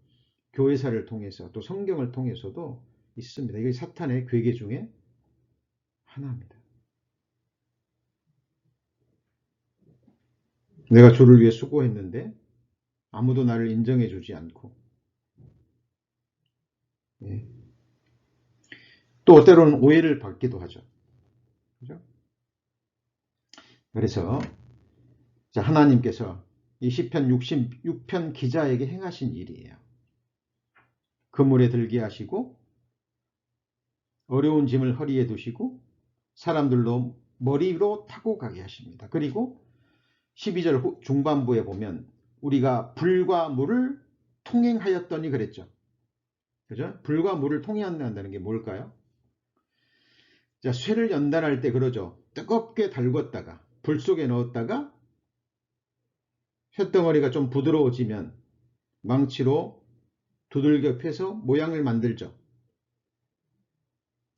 교회사를 통해서 또 성경을 통해서도 있습니다. 이게 사탄의 괴계 중에 하나입니다. 내가 주를 위해 수고했는데 아무도 나를 인정해 주지 않고, 또 때로는 오해를 받기도 하죠. 그죠? 그래서 하나님께서 이 시편 66편 기자에게 행하신 일이에요. 그물에 들게 하시고 어려운 짐을 허리에 두시고 사람들로 머리로 타고 가게 하십니다. 그리고 12절 중반부에 보면 우리가 불과 물을 통행하였더니 그랬죠. 그죠? 불과 물을 통행한다는 게 뭘까요? 자, 쇠를 연단할 때 그러죠. 뜨겁게 달궜다가 불 속에 넣었다가 쇳덩어리가 좀 부드러워지면 망치로 두들겨 패서 모양을 만들죠.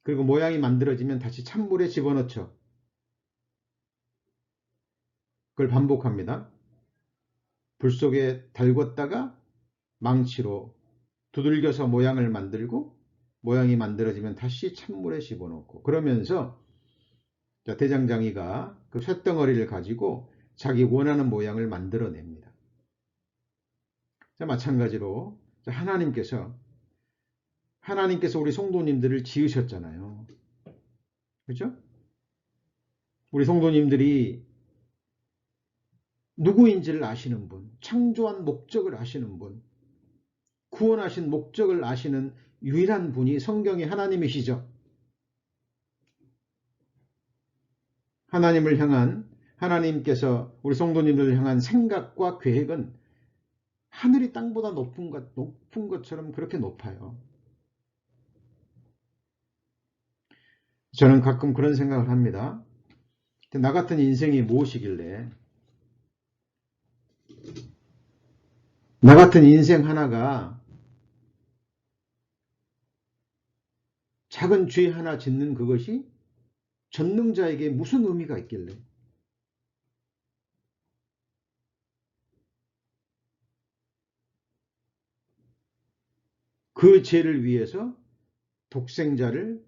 그리고 모양이 만들어지면 다시 찬물에 집어넣죠. 그걸 반복합니다. 불 속에 달궜다가 망치로 두들겨서 모양을 만들고 모양이 만들어지면 다시 찬물에 집어넣고, 그러면서 대장장이가 그 쇳덩어리를 가지고 자기 원하는 모양을 만들어냅니다. 마찬가지로 하나님께서 우리 성도님들을 지으셨잖아요. 그렇죠? 우리 성도님들이 누구인지를 아시는 분, 창조한 목적을 아시는 분, 구원하신 목적을 아시는 유일한 분이 성경의 하나님이시죠. 하나님을 향한, 하나님께서 우리 성도님들을 향한 생각과 계획은 하늘이 땅보다 높은 것처럼 그렇게 높아요. 저는 가끔 그런 생각을 합니다. 나 같은 인생이 무엇이길래, 나 같은 인생 하나가 작은 죄 하나 짓는 그것이 전능자에게 무슨 의미가 있길래, 그 죄를 위해서 독생자를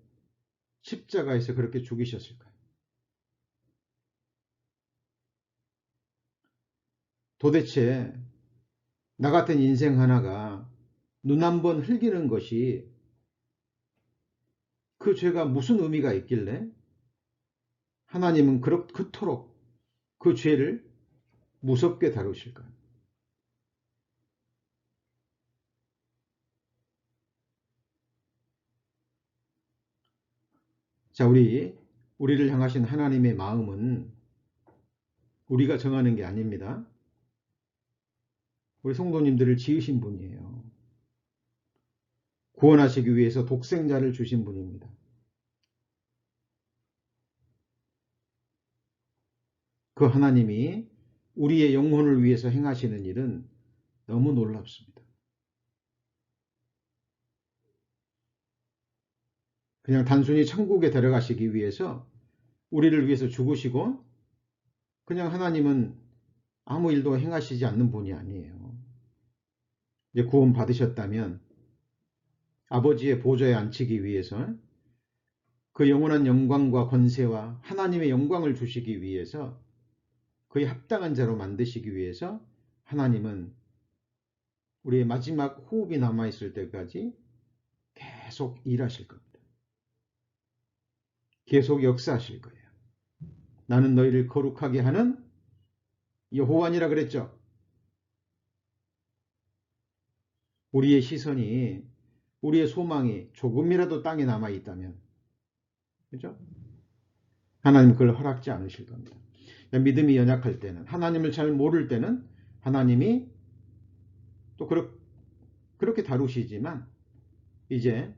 십자가에서 그렇게 죽이셨을까요? 도대체 나 같은 인생 하나가 눈 한 번 흘기는 것이 그 죄가 무슨 의미가 있길래 하나님은 그토록 그 죄를 무섭게 다루실까요? 자, 우리를 향하신 하나님의 마음은 우리가 정하는 게 아닙니다. 우리 성도님들을 지으신 분이에요. 구원하시기 위해서 독생자를 주신 분입니다. 그 하나님이 우리의 영혼을 위해서 행하시는 일은 너무 놀랍습니다. 그냥 단순히 천국에 데려가시기 위해서 우리를 위해서 죽으시고 그냥 하나님은 아무 일도 행하시지 않는 분이 아니에요. 이제 구원 받으셨다면 아버지의 보좌에 앉히기 위해서 그 영원한 영광과 권세와 하나님의 영광을 주시기 위해서 그에 합당한 자로 만드시기 위해서 하나님은 우리의 마지막 호흡이 남아있을 때까지 계속 일하실 겁니다. 계속 역사하실 거예요. 나는 너희를 거룩하게 하는 여호와니라 그랬죠. 우리의 시선이, 우리의 소망이 조금이라도 땅에 남아있다면, 그죠? 하나님 그걸 허락지 않으실 겁니다. 믿음이 연약할 때는, 하나님을 잘 모를 때는 하나님이 또 그렇게 다루시지만 이제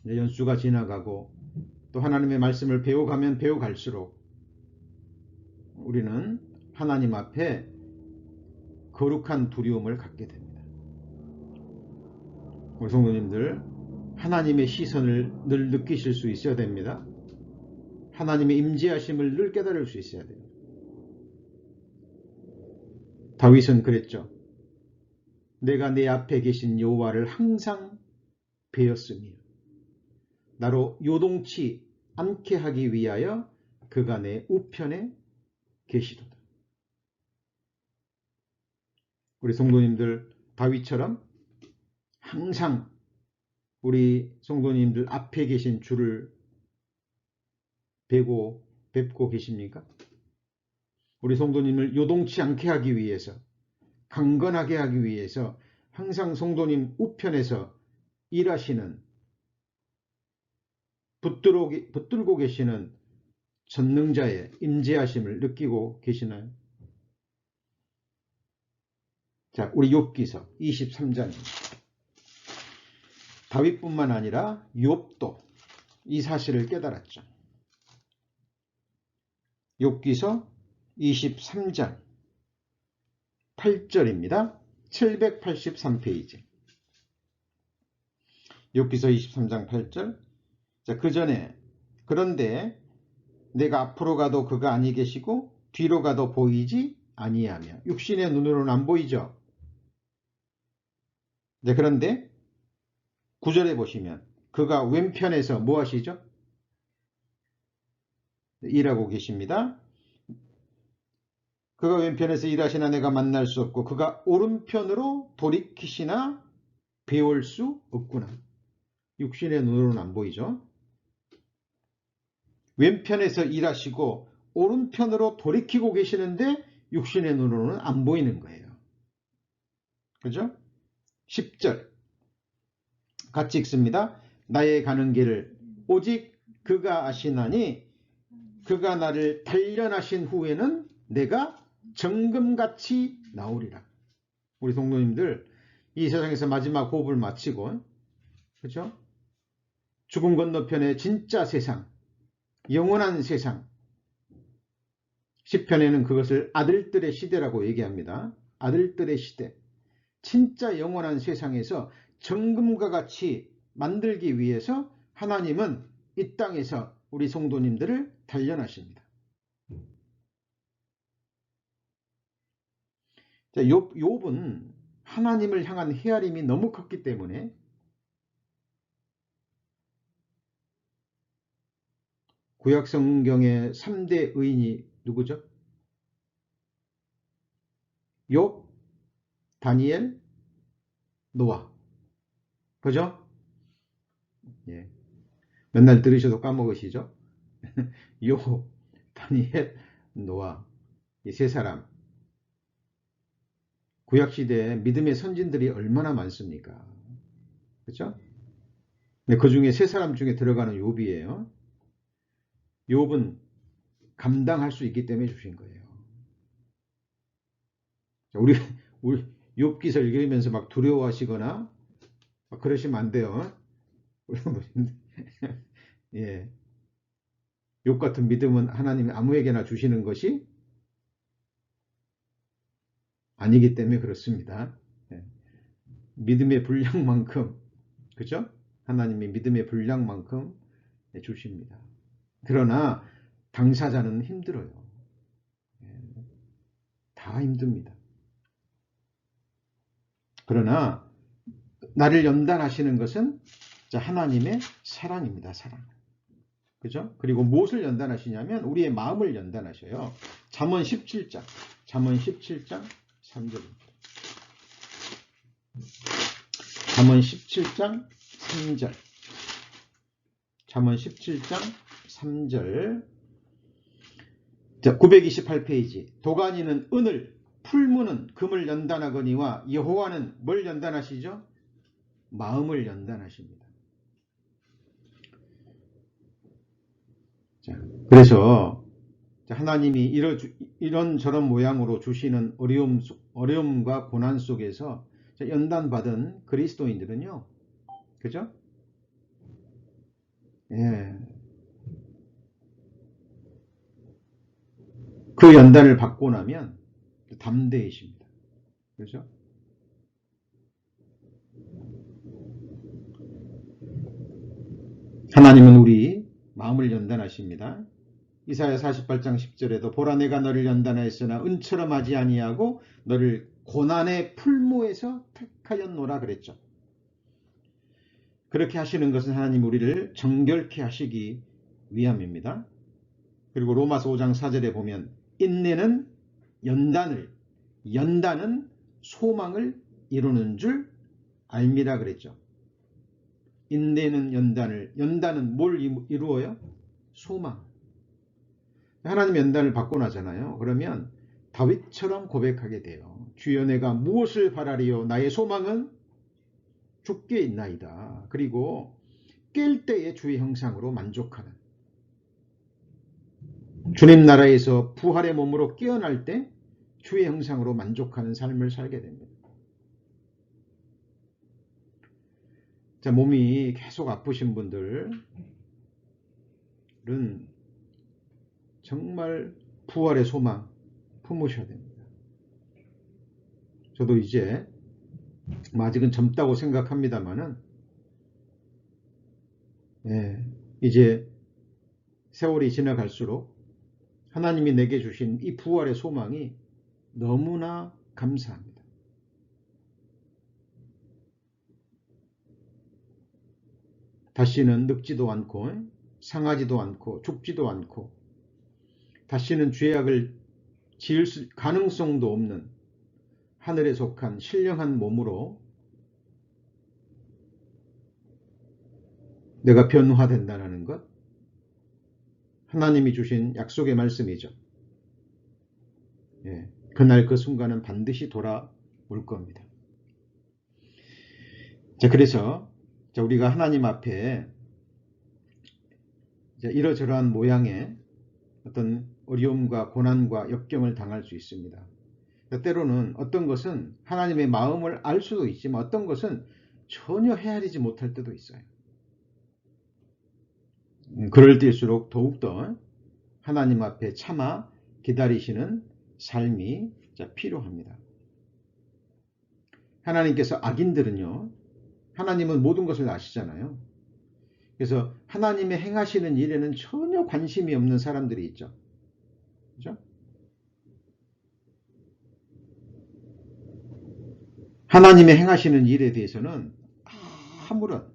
연수가 지나가고 또 하나님의 말씀을 배워가면 배워갈수록 우리는 하나님 앞에 거룩한 두려움을 갖게 됩니다. 우리 성도님들, 하나님의 시선을 늘 느끼실 수 있어야 됩니다. 하나님의 임재하심을 늘 깨달을 수 있어야 돼요. 다윗은 그랬죠. 내가 내 앞에 계신 여호와를 항상 배웠으며 나로 요동치 않게 하기 위하여 그가 내 우편에 계시도다. 우리 성도님들 다윗처럼 항상 우리 성도님들 앞에 계신 주를 뵙고 계십니까? 우리 성도님을 요동치 않게 하기 위해서, 강건하게 하기 위해서 항상 성도님 우편에서 일하시는, 붙들고 계시는 전능자의 임재하심을 느끼고 계시나요? 자, 우리 욥기서 23장입니다. 다윗뿐만 아니라 욥도 이 사실을 깨달았죠. 욥기서 23장 8절입니다. 783페이지. 욥기서 23장 8절. 자, 그 전에 그런데 내가 앞으로 가도 그가 아니 계시고 뒤로 가도 보이지 아니하며. 육신의 눈으로는 안 보이죠. 네, 그런데 9절에 보시면 그가 왼편에서 뭐 하시죠? 일하고 계십니다. 그가 왼편에서 일하시나 내가 만날 수 없고 그가 오른편으로 돌이키시나 배울 수 없구나. 육신의 눈으로는 안 보이죠. 왼편에서 일하시고 오른편으로 돌이키고 계시는데 육신의 눈으로는 안 보이는 거예요. 그죠? 10절 같이 읽습니다. 나의 가는 길을 오직 그가 아시나니 그가 나를 단련하신 후에는 내가 정금같이 나오리라. 우리 성도님들 이 세상에서 마지막 호흡을 마치고 그죠? 죽음 건너편의 진짜 세상, 영원한 세상, 시편에는 그것을 아들들의 시대라고 얘기합니다. 아들들의 시대, 진짜 영원한 세상에서 정금과 같이 만들기 위해서 하나님은 이 땅에서 우리 성도님들을 단련하십니다. 자, 욥은 하나님을 향한 헤아림이 너무 컸기 때문에 구약 성경의 3대 의인이 누구죠? 욥, 다니엘, 노아. 그죠? 예. 맨날 들으셔도 까먹으시죠? 욥, 다니엘, 노아. 이 세 사람. 구약시대에 믿음의 선진들이 얼마나 많습니까? 그죠? 그 중에 세 사람 중에 들어가는 욥이에요. 욥은 감당할 수 있기 때문에 주신 거예요. 우리 욥기서 읽으면서 막 두려워하시거나 막 그러시면 안 돼요. 예. 욥 같은 믿음은 하나님이 아무에게나 주시는 것이 아니기 때문에 그렇습니다. 예. 믿음의 분량만큼, 그죠? 하나님이 믿음의 분량만큼 주십니다. 그러나 당사자는 힘들어요. 다 힘듭니다. 그러나 나를 연단하시는 것은 하나님의 사랑입니다. 사랑. 그죠? 그리고 무엇을 연단하시냐면 우리의 마음을 연단하셔요. 잠언 17장 3절입니다. 잠언 17장 3절. 잠언 17장 3절. 자, 928페이지. 도가니는 은을, 풀무는 금을 연단하거니와 여호와는 뭘 연단하시죠? 마음을 연단하십니다. 자, 그래서 하나님이 이런저런 모양으로 주시는 어려움과 고난 속에서 연단받은 그리스도인들은요, 그죠? 예. 그 연단을 받고 나면 담대해집니다. 그죠? 하나님은 우리 마음을 연단하십니다. 이사야 48장 10절에도 보라 내가 너를 연단하였으나 은처럼 하지 아니하고 너를 고난의 풀무에서 택하였노라 그랬죠. 그렇게 하시는 것은 하나님 우리를 정결케 하시기 위함입니다. 그리고 로마서 5장 4절에 보면 인내는 연단은 소망을 이루는 줄 알미라 그랬죠. 인내는 연단은 뭘 이루어요? 소망. 하나님 연단을 받고 나잖아요. 그러면 다윗처럼 고백하게 돼요. 주여 내가 무엇을 바라리요? 나의 소망은 주께 있나이다. 그리고 깰 때에 주의 형상으로 만족하는, 주님 나라에서 부활의 몸으로 깨어날 때 주의 형상으로 만족하는 삶을 살게 됩니다. 자, 몸이 계속 아프신 분들은 정말 부활의 소망 품으셔야 됩니다. 저도 이제 아직은 젊다고 생각합니다만은 이제 세월이 지나갈수록 하나님이 내게 주신 이 부활의 소망이 너무나 감사합니다. 다시는 늙지도 않고 상하지도 않고 죽지도 않고 다시는 죄악을 지을 가능성도 없는 하늘에 속한 신령한 몸으로 내가 변화된다는 것, 하나님이 주신 약속의 말씀이죠. 그날 그 순간은 반드시 돌아올 겁니다. 자, 그래서 우리가 하나님 앞에 이러저러한 모양의 어떤 어려움과 고난과 역경을 당할 수 있습니다. 때로는 어떤 것은 하나님의 마음을 알 수도 있지만 어떤 것은 전혀 헤아리지 못할 때도 있어요. 그럴 때일수록 더욱더 하나님 앞에 참아 기다리시는 삶이 필요합니다. 하나님께서 악인들은요, 하나님은 모든 것을 아시잖아요. 그래서 하나님의 행하시는 일에는 전혀 관심이 없는 사람들이 있죠. 그죠? 하나님의 행하시는 일에 대해서는 아무런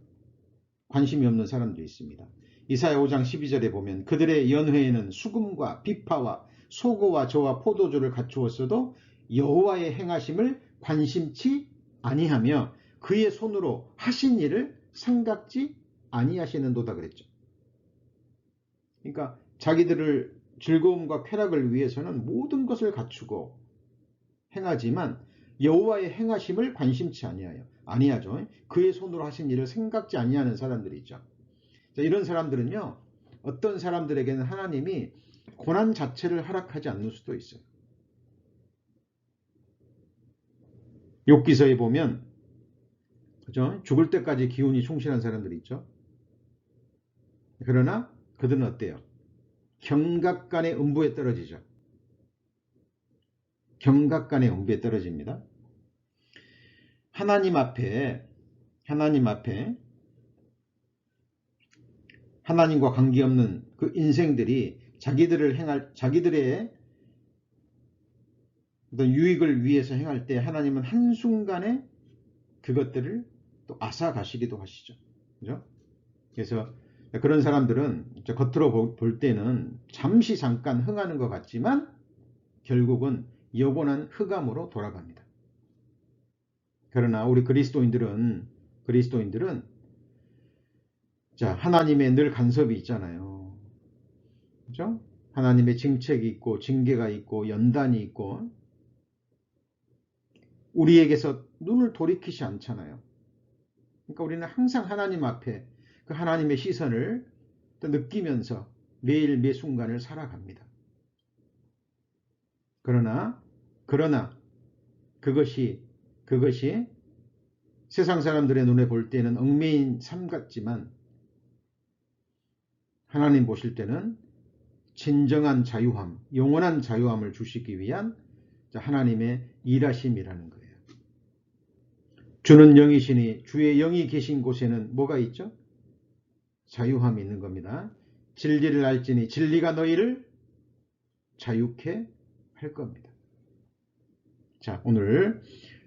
관심이 없는 사람도 있습니다. 이사야 5장 12절에 보면 그들의 연회에는 수금과 비파와 소고와 저와 포도주를 갖추었어도 여호와의 행하심을 관심치 아니하며 그의 손으로 하신 일을 생각지 아니하시는도다 그랬죠. 그러니까 자기들을 즐거움과 쾌락을 위해서는 모든 것을 갖추고 행하지만 여호와의 행하심을 관심치 아니하죠. 그의 손으로 하신 일을 생각지 아니하는 사람들이 있죠. 자, 이런 사람들은요, 어떤 사람들에게는 하나님이 고난 자체를 허락하지 않는 수도 있어요. 욥기서에 보면 그죠? 죽을 때까지 기운이 충실한 사람들이 있죠. 그러나 그들은 어때요? 경각간의 음부에 떨어지죠. 경각간의 음부에 떨어집니다. 하나님 앞에 하나님과 관계없는 그 인생들이 자기들의 어떤 유익을 위해서 행할 때 하나님은 한순간에 그것들을 또 앗아가시기도 하시죠. 그죠? 그래서 그런 사람들은 겉으로 볼 때는 잠깐 흥하는 것 같지만 결국은 영원한 흑암으로 돌아갑니다. 그러나 우리 그리스도인들은 자, 하나님의 늘 간섭이 있잖아요. 그죠? 하나님의 징책이 있고 징계가 있고 연단이 있고 우리에게서 눈을 돌이키지 않잖아요. 그러니까 우리는 항상 하나님 앞에 그 하나님의 시선을 느끼면서 매일 매 순간을 살아갑니다. 그러나 그것이 세상 사람들의 눈에 볼 때는 얽매인 삶 같지만 하나님 보실 때는 진정한 자유함, 영원한 자유함을 주시기 위한 하나님의 일하심이라는 거예요. 주는 영이시니 주의 영이 계신 곳에는 뭐가 있죠? 자유함이 있는 겁니다. 진리를 알지니 진리가 너희를 자유케 할 겁니다. 자, 오늘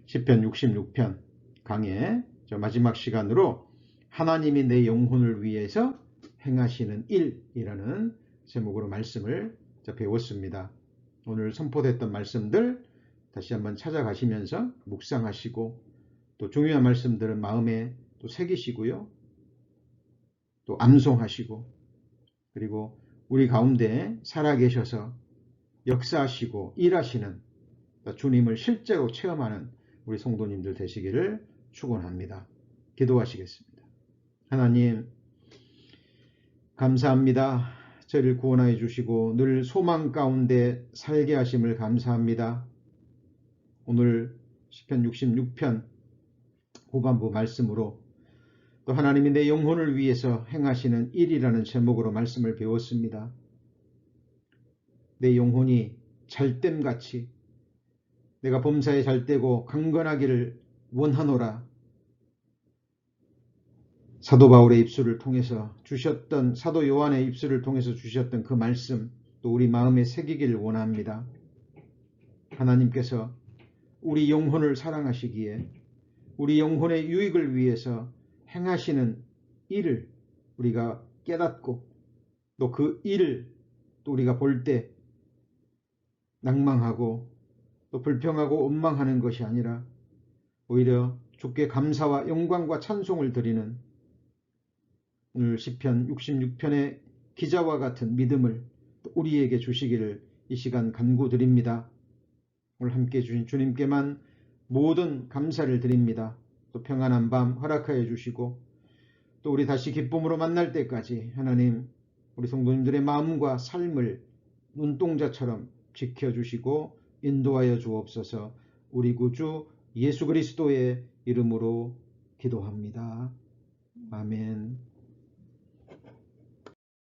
시편 66편 강의 마지막 시간으로 하나님이 내 영혼을 위해서 행하시는 일이라는 제목으로 말씀을 배웠습니다. 오늘 선포됐던 말씀들 다시 한번 찾아가시면서 묵상하시고 또 중요한 말씀들은 마음에 또 새기시고요. 또 암송하시고 그리고 우리 가운데 살아계셔서 역사하시고 일하시는 주님을 실제로 체험하는 우리 성도님들 되시기를 축원합니다. 기도하시겠습니다. 하나님 감사합니다. 저를 구원하여 주시고 늘 소망 가운데 살게 하심을 감사합니다. 오늘 시편 66편 후반부 말씀으로 또 하나님이 내 영혼을 위해서 행하시는 일이라는 제목으로 말씀을 배웠습니다. 내 영혼이 잘됨같이 내가 범사에 잘되고 강건하기를 원하노라. 사도 바울의 입술을 통해서 주셨던 사도 요한의 입술을 통해서 주셨던 그 말씀 또 우리 마음에 새기기를 원합니다. 하나님께서 우리 영혼을 사랑하시기에 우리 영혼의 유익을 위해서 행하시는 일을 우리가 깨닫고 또 그 일을 또 우리가 볼 때 낭망하고 또 불평하고 원망하는 것이 아니라 오히려 주께 감사와 영광과 찬송을 드리는 오늘 시편 66편의 기자와 같은 믿음을 우리에게 주시기를 이 시간 간구드립니다. 오늘 함께 주신 주님께만 모든 감사를 드립니다. 또 평안한 밤 허락하여 주시고 또 우리 다시 기쁨으로 만날 때까지 하나님 우리 성도님들의 마음과 삶을 눈동자처럼 지켜주시고 인도하여 주옵소서. 우리 구주 예수 그리스도의 이름으로 기도합니다. 아멘.